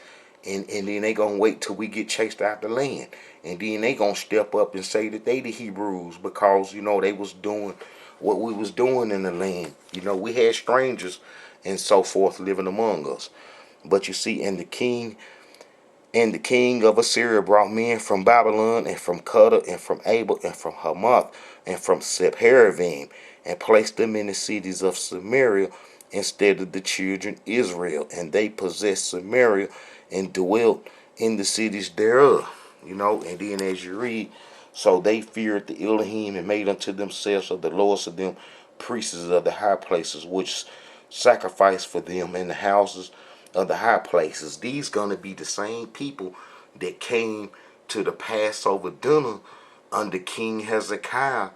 and then they gonna wait till we get chased out the land, and then they gonna step up and say that they the Hebrews because they was doing what we was doing in the land. We had strangers and so forth living among us. But you see, and the king of Assyria brought men from Babylon, and from Cuddar, and from Abel, and from Hamath, and from Sepharvaim, and placed them in the cities of Samaria instead of the children Israel. And they possessed Samaria and dwelt in the cities thereof. And then as you read, so they feared the Elohim and made unto themselves of the lords of them priests of the high places, which sacrificed for them in the houses of the high places. These gonna be the same people that came to the Passover dinner under King Hezekiah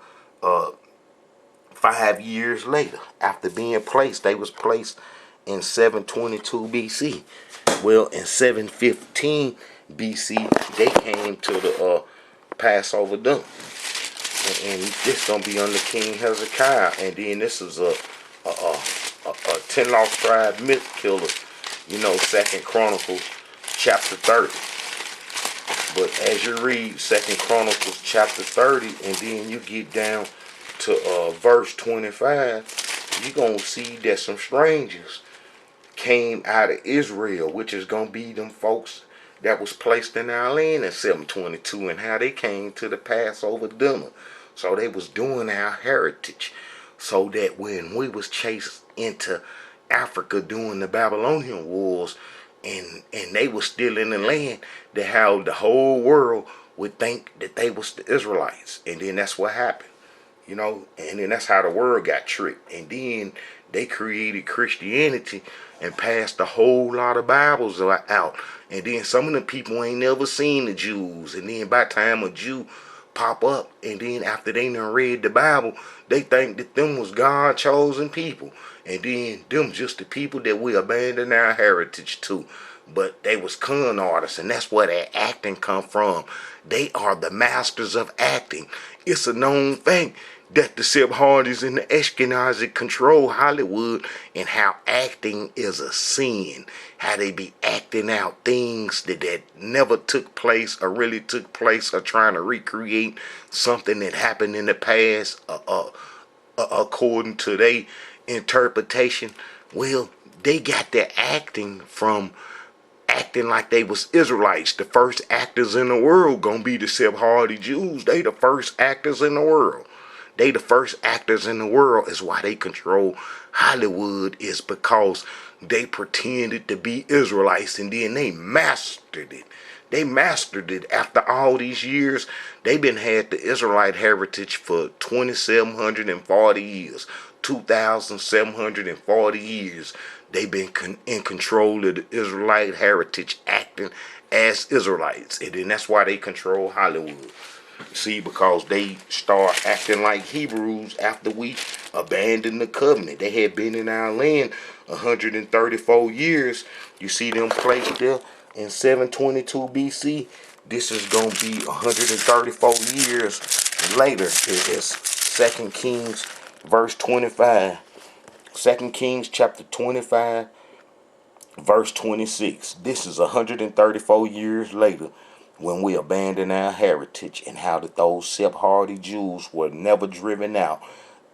5 years later. After being placed, they was placed in 722 BC. Well, in 715 BC, they came to the Passover dinner. And this gonna be under King Hezekiah. And then this is a 10 lost tribe myth killer. Second Chronicles chapter 30. But as you read Second Chronicles chapter 30, and then you get down to verse 25, you're going to see that some strangers came out of Israel, which is going to be them folks that was placed in our land in 722, and how they came to the Passover dinner. So they was doing our heritage, so that when we was chased into Africa during the Babylonian wars, and they was still in the land, that how the whole world would think that they was the Israelites. And then that's what happened. And then that's how the world got tricked. And then they created Christianity and passed a whole lot of Bibles out. And then some of the people ain't never seen the Jews. And then by the time a Jew pop up, and then after they done read the Bible, they think that them was God chosen people. And then them just the people that we abandoned our heritage to. But they was con artists, and that's where that acting come from. They are the masters of acting. It's a known thing that the Sephardi's and the Ashkenazi control Hollywood, and how acting is a sin. How they be acting out things that never took place or really took place, or trying to recreate something that happened in the past according to their interpretation. Well, they got their acting from acting like they was Israelites. The first actors in the world gonna be the Sephardi Jews. They the first actors in the world. They the first actors in the world. Is why they control Hollywood, is because they pretended to be Israelites, and then they mastered it. They mastered it after all these years. They've been had the Israelite heritage for 2,740 years. 2,740 years. They've been in control of the Israelite heritage, acting as Israelites. And then that's why they control Hollywood. See, because they start acting like Hebrews after we abandoned the covenant. They had been in our land 134 years. You see them placed there in 722 BC. This is going to be 134 years later. It's 2 Kings verse 25. 2 Kings chapter 25 verse 26. This is 134 years later, when we abandon our heritage, and how that those Sephardi Jews were never driven out,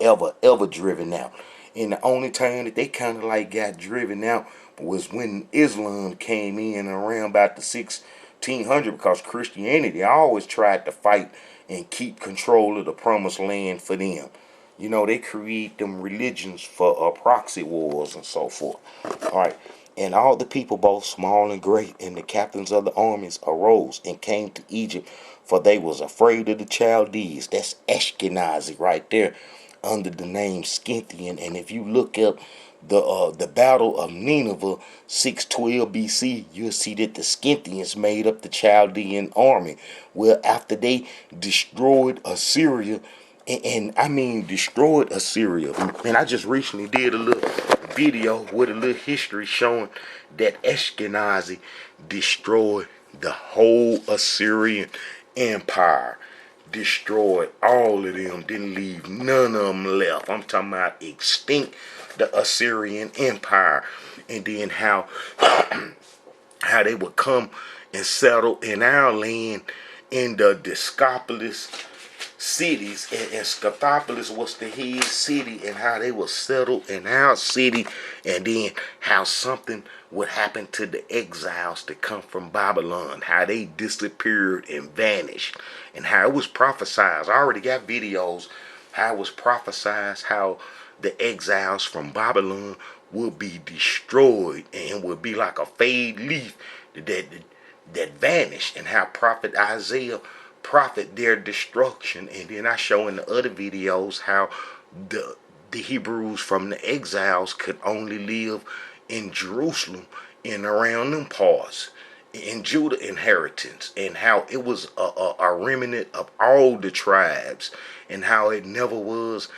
ever driven out. And the only time that they kind of like got driven out was when Islam came in around about the 1600, because Christianity always tried to fight and keep control of the promised land for them. They create them religions for proxy wars and so forth. All right. And all the people, both small and great, and the captains of the armies arose and came to Egypt, for they was afraid of the Chaldees. That's Ashkenazi right there, under the name Scythian. And if you look up the battle of Nineveh, 612 BC, you'll see that the Scythians made up the Chaldean army. Well, after they destroyed Assyria, and I mean destroyed Assyria. And I just recently did a little video with a little history showing that Ashkenazi destroyed the whole Assyrian empire. Destroyed all of them. Didn't leave none of them left. I'm talking about extinct the Assyrian Empire, and then how they would come and settle in our land in the Discopolis cities, and Scythopolis was the head city, and how they were settled in our city, and then how something would happen to the exiles that come from Babylon, how they disappeared and vanished, and how it was prophesied. I already got videos how it was prophesied how the exiles from Babylon would be destroyed and would be like a fade leaf that vanished, and how prophet Isaiah prophet their destruction. And then I show in the other videos how the Hebrews from the exiles could only live in Jerusalem and around them parts in Judah inheritance, and how it was a remnant of all the tribes, and how it never was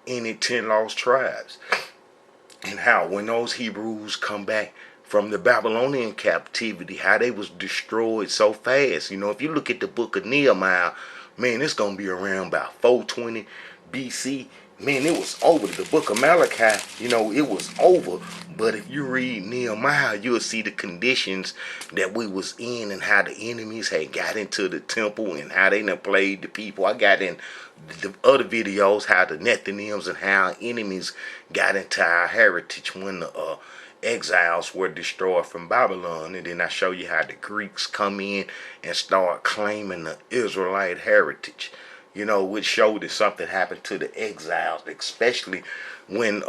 any 10 lost tribes, and how when those Hebrews come back from the Babylonian captivity, how they was destroyed so fast. You know, if you look at the book of Nehemiah, man, it's gonna be around about 420 BC. Man, it was over. The book of Malachi, you know, it was over. But if you read Nehemiah, you'll see the conditions that we was in, and how the enemies had got into the temple, and how they done played the people. I got in the other videos how the Nethinims and how enemies got into our heritage when the exiles were destroyed from Babylon. And then I show you how the Greeks come in and start claiming the Israelite heritage, you know, which showed that something happened to the exiles, especially when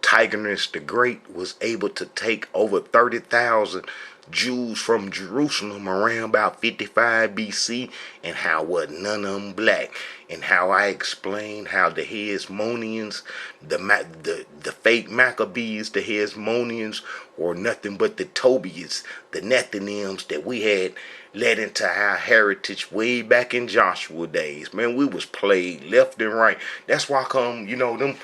Tigranes the Great was able to take over 30,000 Jews from Jerusalem around about 55 BC, and how wasn't none of them black, and how I explained how the Hasmoneans, the fake Maccabees, the Hasmoneans were nothing but the Tobias, the Nethinims that we had led into our heritage way back in Joshua days. Man, we was played left and right. That's why come, you know,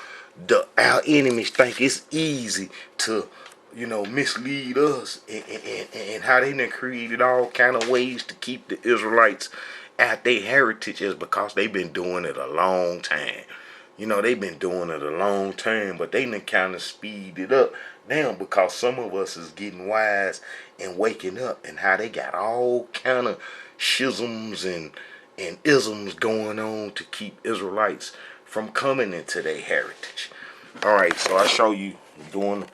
our enemies think it's easy to, you know, mislead us, and how they done created all kind of ways to keep the Israelites at their heritage, is because they've been doing it a long time. You know, they've been doing it a long time, but they done kind of speed it up now, because some of us is getting wise and waking up, and how they got all kind of schisms and isms going on to keep Israelites from coming into their heritage. All right, so I show you during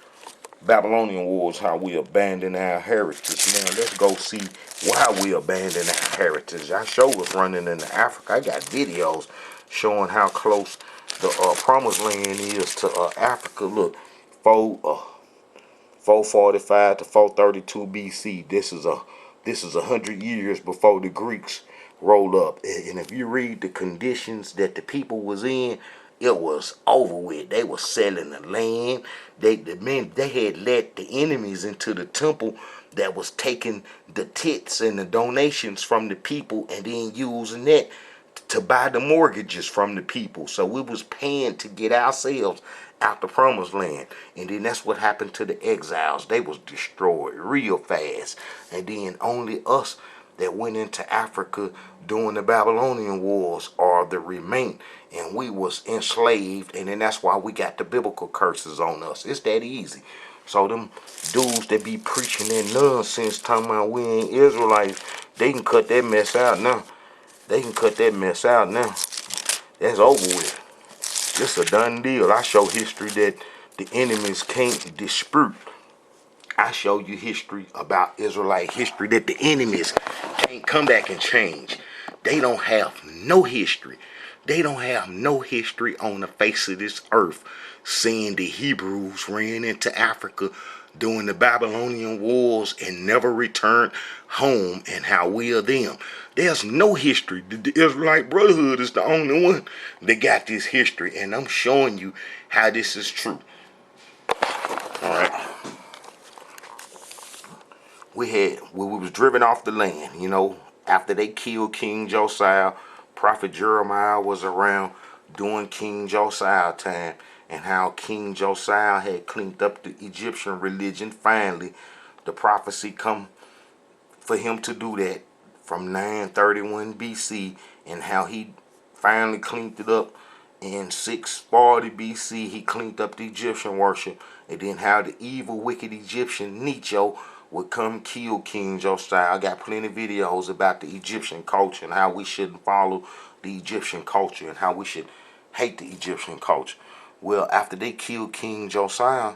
Babylonian wars how we abandon our heritage. Now let's go see why we abandon our heritage. I show us running into Africa. I got videos showing how close the promised land is to Africa. Look, 445 to 432 BC. This is 100 years before the Greeks rolled up. And if you read the conditions that the people was in, it was over with. They were selling the land. They had let the enemies into the temple that was taking the tithes and the donations from the people, and then using that to buy the mortgages from the people. So we was paying to get ourselves out the promised land. And then that's what happened to the exiles. They was destroyed real fast. And then only us that went into Africa during the Babylonian wars are the remain, and we was enslaved, and then that's why we got the biblical curses on us. It's that easy. So them dudes that be preaching that nonsense talking about we ain't Israelites, they can cut that mess out now. They can cut that mess out now. That's over with. It's a done deal. I show history that the enemies can't dispute. I show you history about Israelite history that the enemies can't come back and change. They don't have no history. They don't have no history on the face of this earth saying the Hebrews ran into Africa during the Babylonian wars and never returned home, and how we are them. There's no history. The Israelite Brotherhood is the only one that got this history, and I'm showing you how this is true. All right. We was driven off the land, you know, after they killed King Josiah. Prophet Jeremiah was around during King Josiah time, and how King Josiah had cleaned up the Egyptian religion. Finally, the prophecy come for him to do that from 931 BC, and how he finally cleaned it up in 640 BC, he cleaned up the Egyptian worship, and then how the evil, wicked Egyptian Necho would come kill King Josiah. I got plenty of videos about the Egyptian culture and how we shouldn't follow the Egyptian culture and how we should hate the Egyptian culture. Well, after they killed King Josiah,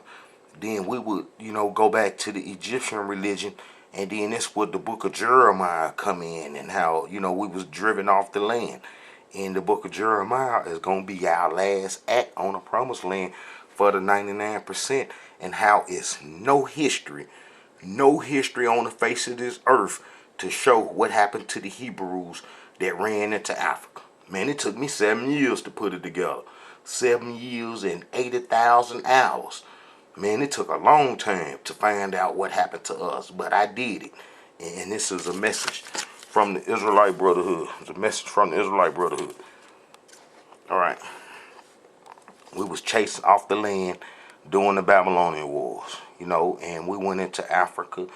then we would, go back to the Egyptian religion, and then this would the book of Jeremiah come in, and how, we was driven off the land. And the book of Jeremiah is going to be our last act on the promised land for the 99%, and how it's no history on the face of this earth to show what happened to the Hebrews that ran into Africa. Man, it took me 7 years to put it together. 7 years and 80,000 hours. Man, it took a long time to find out what happened to us, but I did it. And this is a message from the Israelite Brotherhood. It's a message from the Israelite Brotherhood. All right. We was chased off the land during the Babylonian Wars, and we went into Africa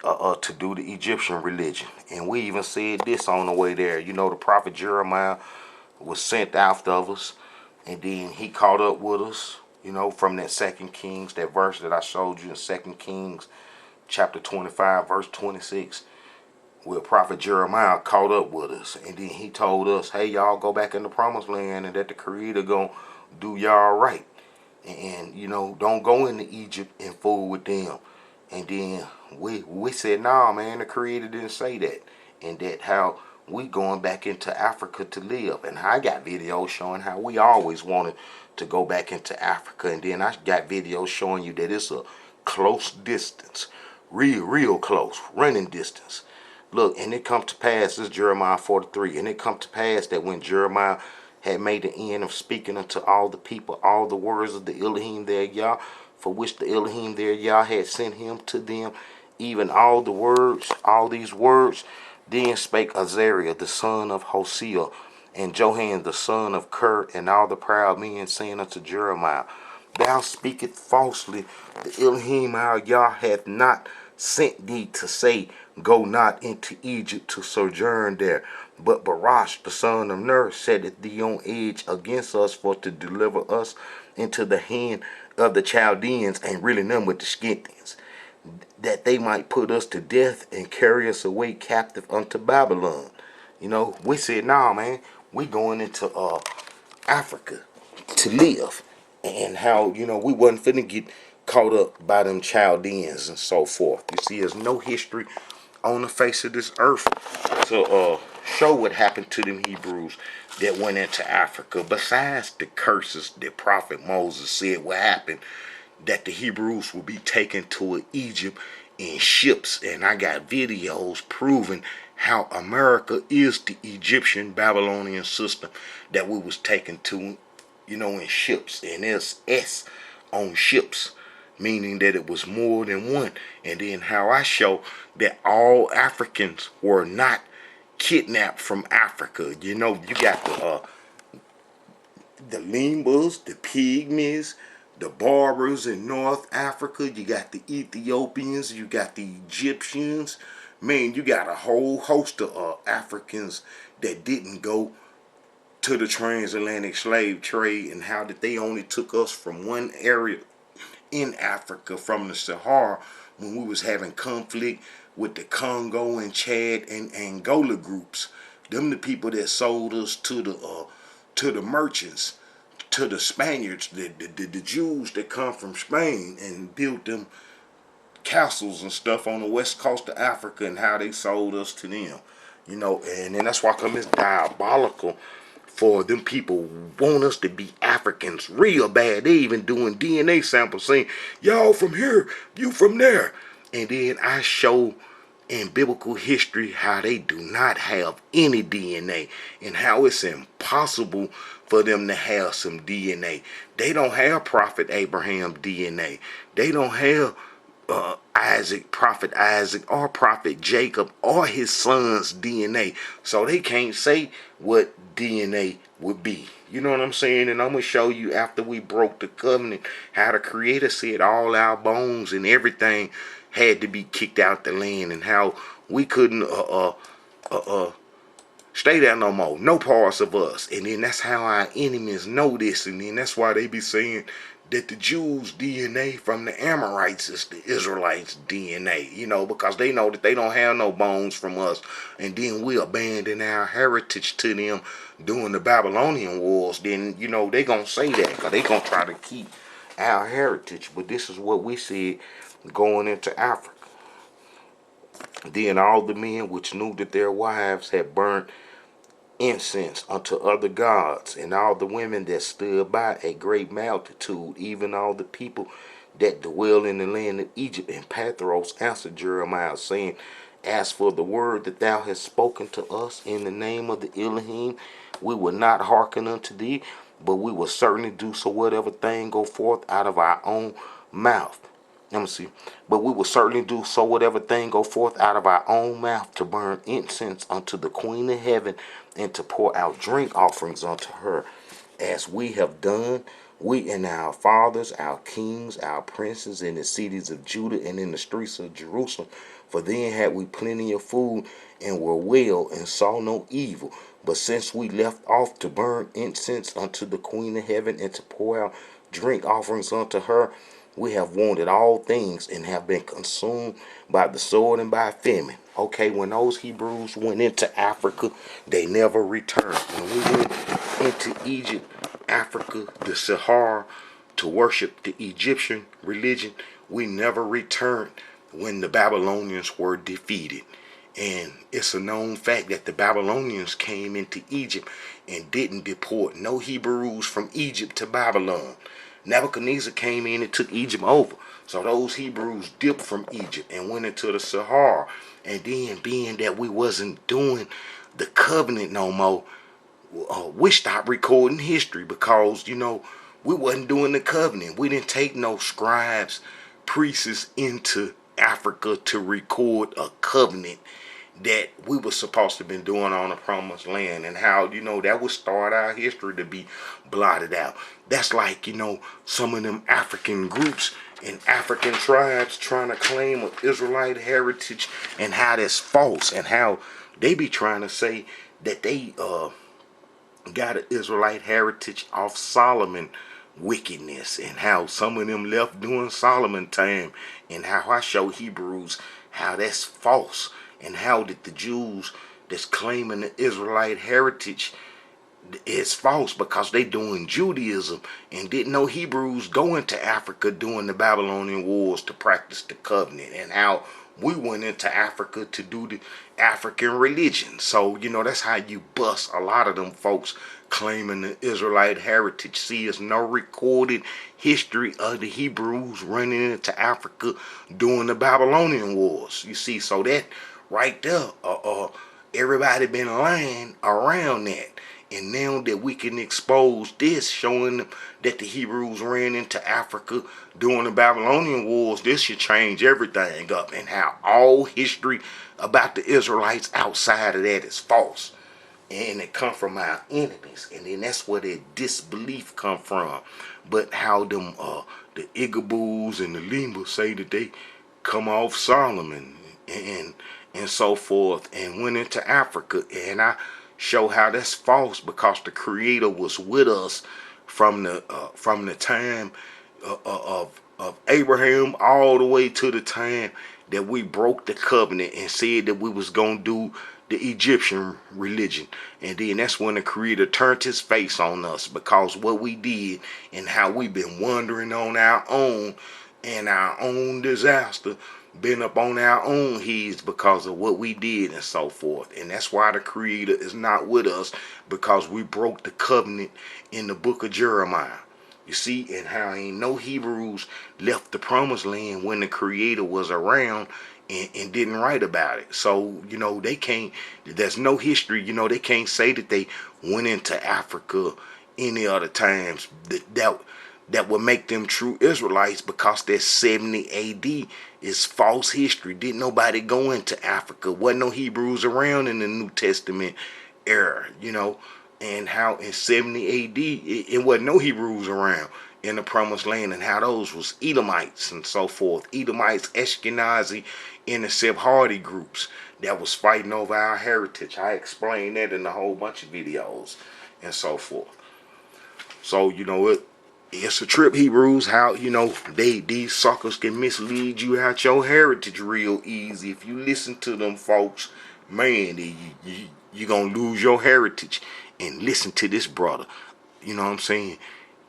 to do the Egyptian religion. And we even said this on the way there. The prophet Jeremiah was sent after us, and then he caught up with us, from that 2 Kings, that verse that I showed you in 2 Kings chapter 25, verse 26, where prophet Jeremiah caught up with us. And then he told us, hey, y'all go back in the promised land, and that the Creator gonna do y'all right. And, don't go into Egypt and fool with them. And then we said, nah, man, the Creator didn't say that. And that how we going back into Africa to live. And I got videos showing how we always wanted to go back into Africa. And then I got videos showing you that it's a close distance. Real close. Running distance. Look, and it come to pass, this is Jeremiah 43, and it come to pass that when Jeremiah had made the end of speaking unto all the people all the words of the Elohim their Yah, for which the Elohim their Yah had sent him to them, even all these words, then spake Azariah the son of Hosea, and Johan the son of Ker, and all the proud men, saying unto Jeremiah, thou speakest falsely, the Elohim our Yah hath not sent thee to say, go not into Egypt to sojourn there. But Barash, the son of Ner, setteth thee on edge against us for to deliver us into the hand of the Chaldeans, and really none but the Scythians, that they might put us to death and carry us away captive unto Babylon. We said, nah, man, we going into Africa to live. And how, we wasn't finna get caught up by them Chaldeans and so forth. You see, there's no history on the face of this earth to show what happened to them Hebrews that went into Africa. Besides the curses that Prophet Moses said would happen, that the Hebrews will be taken to Egypt in ships. And I got videos proving how America is the Egyptian Babylonian system that we was taken to, in ships. And there's S on ships, meaning that it was more than one. And then how I show that all Africans were not kidnapped from Africa. You got the Limbas, the Pygmies, the Barbers in North Africa. You got the Ethiopians. You got the Egyptians. Man, you got a whole host of Africans that didn't go to the transatlantic slave trade, and how that they only took us from one area in Africa, from the Sahara, when we was having conflict with the Congo and Chad and Angola groups. Them the people that sold us to the merchants, to the Spaniards, the Jews that come from Spain and built them castles and stuff on the west coast of Africa, and how they sold us to them. And then that's why it's diabolical for them people want us to be Africans real bad. They even doing DNA samples saying, y'all from here, you from there. And then I show in biblical history how they do not have any DNA, and how it's impossible for them to have some DNA. They don't have Prophet Abraham DNA. They don't have Prophet Isaac, or Prophet Jacob, or his son's DNA. So they can't say what DNA would be. You know what I'm saying? And I'm going to show you, after we broke the covenant, how the Creator said all our bones and everything had to be kicked out the land, and how we couldn't stay there no more. No parts of us. And then that's how our enemies know this. And then that's why they be saying that the Jews' DNA from the Amorites is the Israelites' DNA, because they know that they don't have no bones from us. And then we abandon our heritage to them during the Babylonian wars. Then, they going to say that because they going to try to keep our heritage. But this is what we see going into Africa. Then all the men which knew that their wives had burnt incense unto other gods, and all the women that stood by, a great multitude, even all the people that dwell in the land of Egypt and Pathros, answered Jeremiah, saying, as for the word that thou hast spoken to us in the name of the Elohim, we will not hearken unto thee, but we will certainly do so whatever thing go forth out of our own mouth. Let me see. But we will certainly do so whatever thing go forth out of our own mouth, to burn incense unto the Queen of Heaven, and to pour out drink offerings unto her, as we have done, we and our fathers, our kings, our princes, in the cities of Judah and in the streets of Jerusalem. For then had we plenty of food, and were well, and saw no evil. But since we left off to burn incense unto the Queen of Heaven, and to pour out drink offerings unto her, we have wanted all things, and have been consumed by the sword and by famine. Okay, when those Hebrews went into Africa, they never returned. When we went into Egypt, Africa, the Sahara, to worship the Egyptian religion, we never returned when the Babylonians were defeated. And it's a known fact that the Babylonians came into Egypt and didn't deport no Hebrews from Egypt to Babylon. Nebuchadnezzar came in and took Egypt over. So those Hebrews dipped from Egypt and went into the Sahara. And then, being that we wasn't doing the covenant no more, we stopped recording history because, we wasn't doing the covenant. We didn't take no scribes, priests into Africa to record a covenant that we were supposed to have been doing on the promised land, and how, that would start our history to be blotted out. That's like, some of them African groups and African tribes trying to claim an Israelite heritage, and how that's false, and how they be trying to say that they got an Israelite heritage off Solomon wickedness, and how some of them left during Solomon time, and how I show Hebrews how that's false, and how that the Jews that's claiming the Israelite heritage is false because they doing Judaism, and didn't know Hebrews go into Africa during the Babylonian wars to practice the covenant, and how we went into Africa to do the African religion. So, that's how you bust a lot of them folks claiming the Israelite heritage. See, there's no recorded history of the Hebrews running into Africa during the Babylonian wars. You see, so that right there, everybody been lying around that. And now that we can expose this, showing them that the Hebrews ran into Africa during the Babylonian wars, this should change everything up, and how all history about the Israelites outside of that is false. And it come from our enemies. And then that's where that disbelief come from. But how them the Igaboos and the Lemurs say that they come off Solomon and so forth, and went into Africa. And I show how that's false, because the Creator was with us from the time of Abraham all the way to the time that we broke the covenant and said that we was gonna do the Egyptian religion. And then that's when the Creator turned his face on us, because what we did, and how we've been wandering on our own, and our own disaster been up on our own heads because of what we did and so forth. And that's why the Creator is not with us, because we broke the covenant in the book of Jeremiah. You see, and how ain't no Hebrews left the promised land when the Creator was around and didn't write about it. So, they can't, there's no history, they can't say that they went into Africa any other times that would make them true Israelites, because that 70 AD is false history. Didn't nobody go into Africa. Wasn't no Hebrews around in the New Testament era, and how in 70 AD it wasn't no Hebrews around. in the promised land, and how those was Edomites and so forth. Edomites, Ashkenazi, and the Sephardi groups that was fighting over our heritage. I explained that in a whole bunch of videos and so forth. So, it's a trip, Hebrews, how, these suckers can mislead you out your heritage real easy. If you listen to them folks, man, you gonna lose your heritage. And listen to this brother. You know what I'm saying?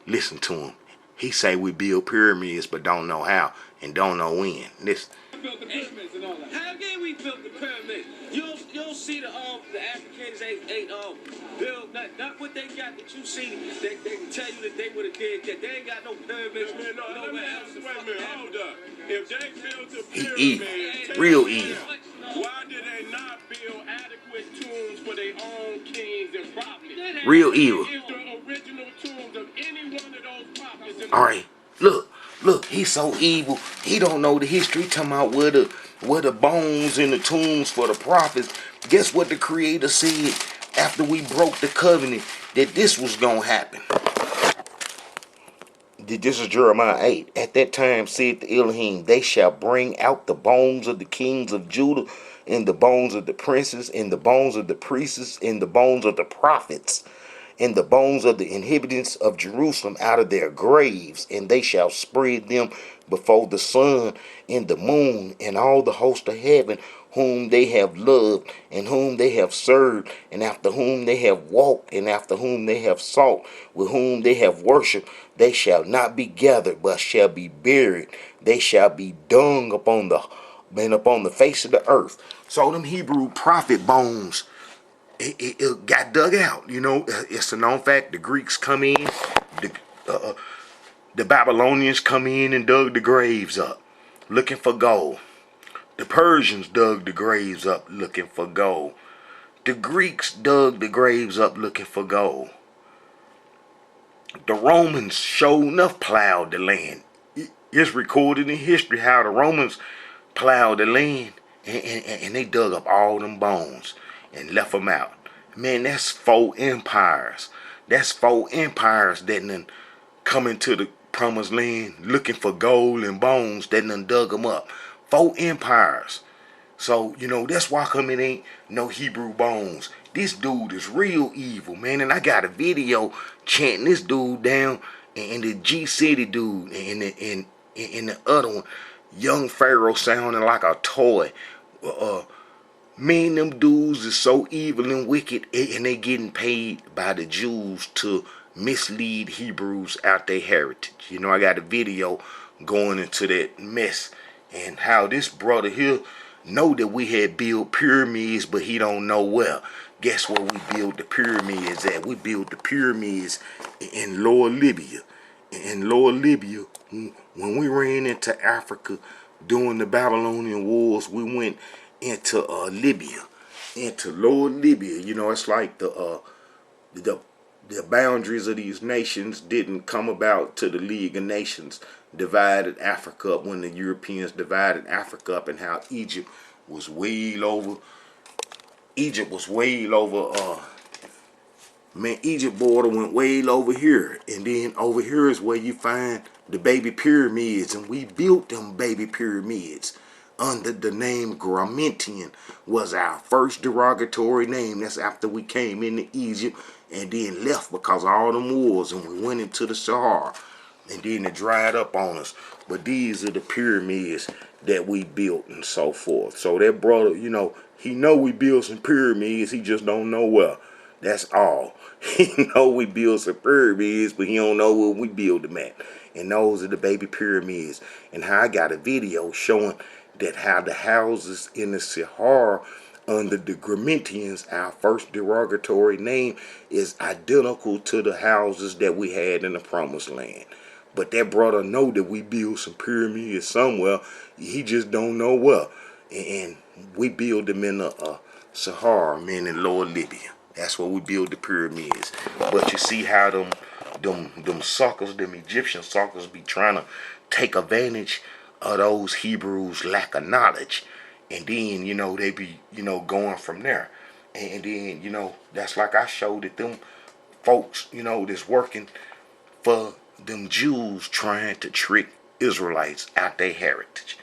Listen to him. He say we build pyramids but don't know how and don't know when. Listen. Built the pyramids and all that. How can we built the pyramids? You don't see the Africans ain't build not what they got that you see. They can tell you that they would have did that. They ain't got no pyramids. Wait a minute, hold up. If they built a He pyramid, real evil. why did they not build adequate tombs for their own kings and prophets? Real evil. Is the original tombs of any one of those prophets? All right, look, he's so evil. He don't know the history. Talking about where the bones in the tombs for the prophets. Guess what the Creator said after we broke the covenant, that this was gonna happen. This is Jeremiah 8. At that time said the Elohim, they shall bring out the bones of the kings of Judah, and the bones of the princes, and the bones of the priests, and the bones of the prophets, and the bones of the inhabitants of Jerusalem out of their graves, and they shall spread them before the sun and the moon and all the host of heaven, whom they have loved, and whom they have served, and after whom they have walked, and after whom they have sought, with whom they have worshipped. They shall not be gathered, but shall be buried. They shall be dung upon the face of the earth. So them Hebrew prophet bones, it got dug out. It's a known fact. The Greeks come in, the Babylonians come in and dug the graves up, looking for gold. The Persians dug the graves up looking for gold. The Greeks dug the graves up looking for gold. The Romans sure enough plowed the land. It's recorded in history how the Romans plowed the land, and they dug up all them bones and left them out. Man, that's 4 empires. That's 4 empires that done come into the promised land looking for gold and bones that done dug them up. 4 empires. So, that's why come it ain't no Hebrew bones. This dude is real evil, man. And I got a video chanting this dude down, and the G City dude, and the other one, young Pharaoh sounding like a toy. Man, them dudes is so evil and wicked, and they getting paid by the Jews to mislead Hebrews out their heritage. I got a video going into that mess and how this brother here know that we had built pyramids, but he don't know where. Guess where we built the pyramids at? We built the pyramids in Lower Libya. In Lower Libya, when we ran into Africa during the Babylonian Wars, we went into Libya, into Lower Libya. It's like the boundaries of these nations didn't come about to the League of Nations divided Africa up when the Europeans divided Africa up, and how Egypt was way over. Egypt border went way over here, and then over here is where you find the baby pyramids, and we built them baby pyramids under the name Gramentian. Was our first derogatory name. That's after we came into Egypt and then left because of all them wars, and we went into the Sahara, and then it dried up on us. But these are the pyramids that we built and so forth. So that brother, he know we built some pyramids, he just don't know where. That's all. He know we built some pyramids, but he don't know where we build them at. And those are the baby pyramids. And how I got a video showing that how the houses in the Sahara under the Gramentians, our first derogatory name, is identical to the houses that we had in the Promised Land. But that brother know that we build some pyramids somewhere. He just don't know where. And we build them in the Sahara, man, in Lower Libya. That's where we build the pyramids. But you see how them suckers, them Egyptian suckers, be trying to take advantage of those Hebrews' lack of knowledge. And then, they be, going from there. And then, that's like I showed that them folks, that's working for them Jews trying to trick Israelites out their heritage.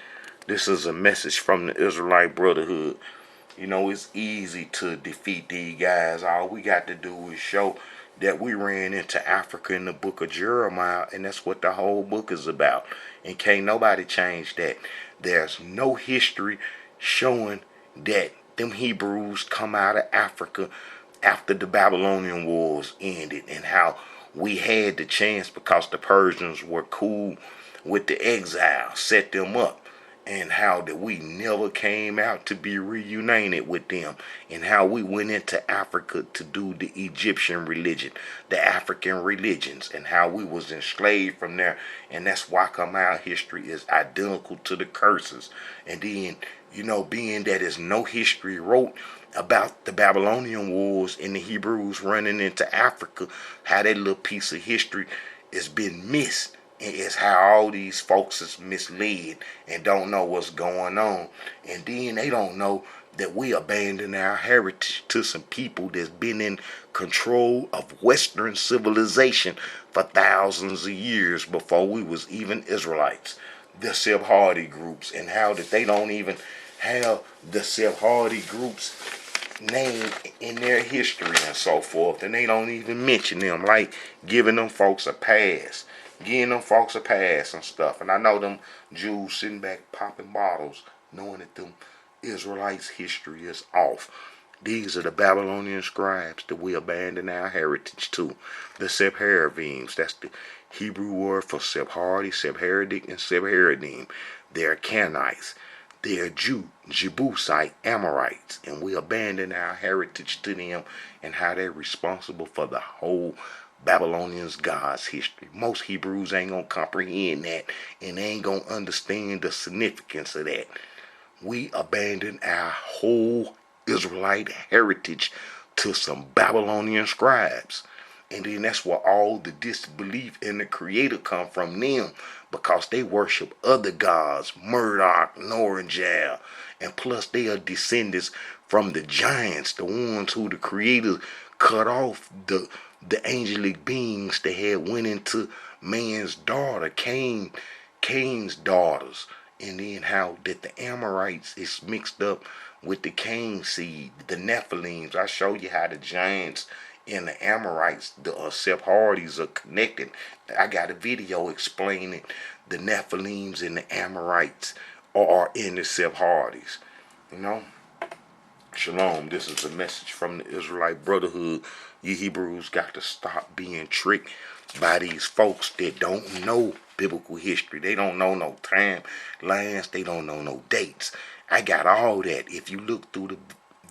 This is a message from the Israelite Brotherhood. You know, it's easy to defeat these guys. All we got to do is show that we ran into Africa in the book of Jeremiah, and that's what the whole book is about. And can't nobody change that. There's no history showing that them Hebrews come out of Africa after the Babylonian Wars ended, and how we had the chance because the Persians were cool with the exile, set them up, and how that we never came out to be reunited with them, and how we went into Africa to do the Egyptian religion, the African religions, and how we was enslaved from there. And that's why come our history is identical to the curses. And then, you know, being that there's no history wrote about the Babylonian Wars and the Hebrews running into Africa, how that little piece of history has been missed. And it's how all these folks is misled and don't know what's going on. And then they don't know that we abandoned our heritage to some people that's been in control of Western civilization for thousands of years before we was even Israelites. The Sephardi groups, and how that they don't even have the Sephardi groups name in their history and so forth, and they don't even mention them, like giving them folks a pass, giving them folks a pass and stuff. And I know them Jews sitting back popping bottles, knowing that them Israelites' history is off. These are the Babylonian scribes that we abandon our heritage to. The Sephardims, that's the Hebrew word for Sephardi, Sephardic, and Sephardim. They're Canaanites. They're Jebusite, Amorites, and we abandon our heritage to them, and how they're responsible for the whole Babylonians' God's history. Most Hebrews ain't gonna comprehend that, and they ain't gonna understand the significance of that. We abandon our whole Israelite heritage to some Babylonian scribes. And then that's where all the disbelief in the Creator come from them, because they worship other gods, Murdoch, Noranjal, and plus they are descendants from the giants, the ones who the Creator cut off the angelic beings that had went into man's daughter, Cain's daughters. And then how that the Amorites is mixed up with the Cain seed, the Nephilims. I show you how the giants and the Amorites, the Sephardis, are connected. I got a video explaining the Nephilims and the Amorites are in the Sephardis. You know? Shalom, this is a message from the Israelite Brotherhood. You Hebrews got to stop being tricked by these folks that don't know biblical history. They don't know no timelines. They don't know no dates. I got all that. If you look through the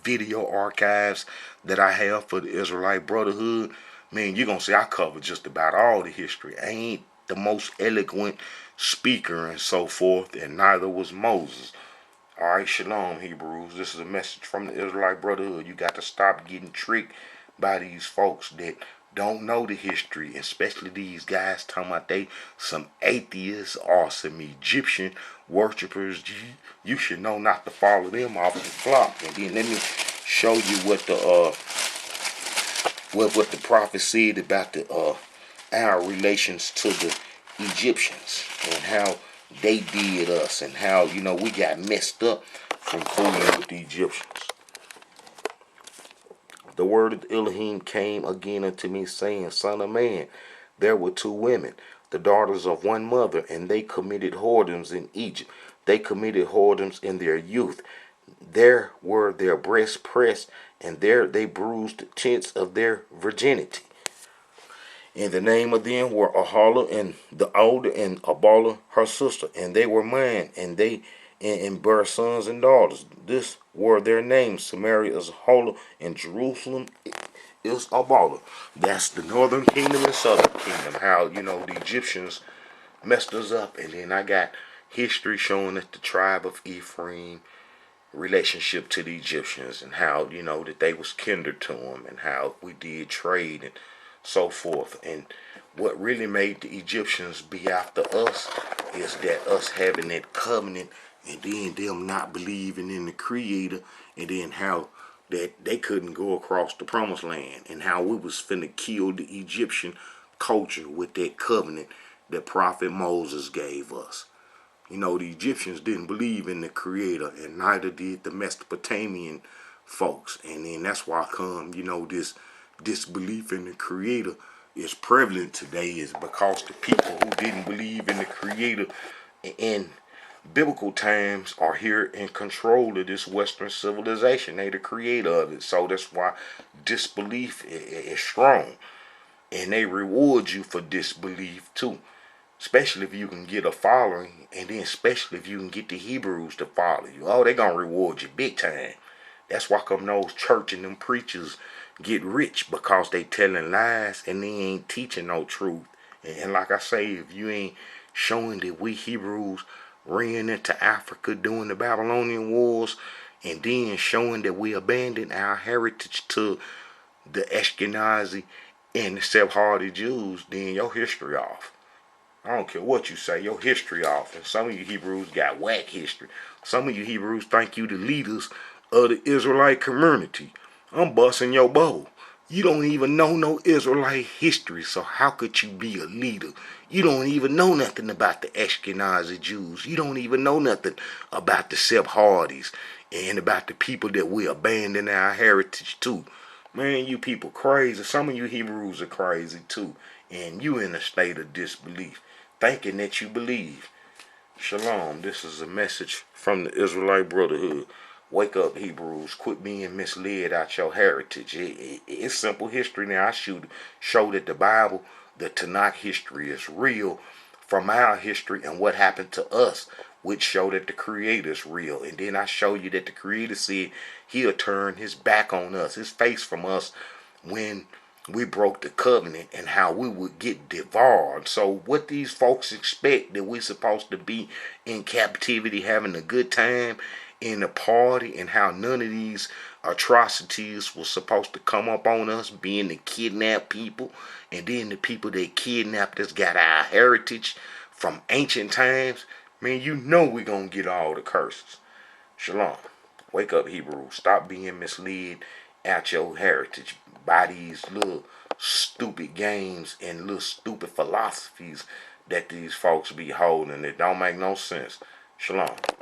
video archives that I have for the Israelite Brotherhood, man, you're going to see I cover just about all the history. I ain't the most eloquent speaker and so forth, and neither was Moses. Alright, shalom, Hebrews. This is a message from the Israelite Brotherhood. You got to stop getting tricked by these folks that don't know the history, especially these guys talking about they some atheists or some Egyptian worshippers. You should know not to follow them off the flock. And then let me show you what the what the prophet said about the our relations to the Egyptians, and how they did us, and how, you know, we got messed up from fooling with the Egyptians. The word of Elohim came again unto me, saying, Son of man, there were two women, the daughters of one mother, and they committed whoredoms in Egypt. They committed whoredoms in their youth. There were their breasts pressed, and there they bruised the tents of their virginity. And the name of them were Ahala and the older, and Abala her sister, and they were mine, and they and bare sons and daughters. This were their names: Samaria is Ahala, and Jerusalem is Abala. That's the northern kingdom and southern kingdom. How, you know, the Egyptians messed us up, and then I got history showing that the tribe of Ephraim relationship to the Egyptians, and how, you know, that they was kindred to them, and how we did trade and so forth. And what really made the Egyptians be after us is that us having that covenant, and then them not believing in the Creator, and then how that they couldn't go across the promised land, and how we was finna kill the Egyptian culture with that covenant that Prophet Moses gave us. You know, the Egyptians didn't believe in the Creator, and neither did the Mesopotamian folks. And then that's why come, you know, this disbelief in the Creator is prevalent today, is because the people who didn't believe in the Creator in biblical times are here in control of this Western civilization. They the creator of it. So that's why disbelief is strong. And they reward you for disbelief too. Especially if you can get a following, and then especially if you can get the Hebrews to follow you. Oh, they gonna reward you big time. That's why come those church and them preachers get rich, because they telling lies and they ain't teaching no truth. And like I say, if you ain't showing that we Hebrews ran into Africa during the Babylonian Wars, and then showing that we abandoned our heritage to the Ashkenazi and the Sephardi Jews, then your history off. I don't care what you say, your history off. And some of you Hebrews got whack history. Some of you Hebrews think you the leaders of the Israelite community. I'm busting your bubble. You don't even know no Israelite history, so how could you be a leader? You don't even know nothing about the Ashkenazi Jews. You don't even know nothing about the Sephardis and about the people that we abandon our heritage to. Man, you people crazy. Some of you Hebrews are crazy too. And you in a state of disbelief, thinking that you believe. Shalom. This is a message from the Israelite Brotherhood. Wake up, Hebrews. Quit being misled out your heritage. It's simple history now. I show that the Bible, the Tanakh history is real from our history and what happened to us, which show that the Creator is real. And then I show you that the Creator said he'll turn his back on us, his face from us, when we broke the covenant, and how we would get devoured. So what these folks expect, that we're supposed to be in captivity having a good time in a party, and how none of these atrocities was supposed to come up on us, being the kidnapped people, and then the people that kidnapped us got our heritage from ancient times. Man, you know we're gonna get all the curses. Shalom. Wake up, Hebrews. Stop being misled at your heritage by these little stupid games and little stupid philosophies that these folks be holding. It don't make no sense. Shalom.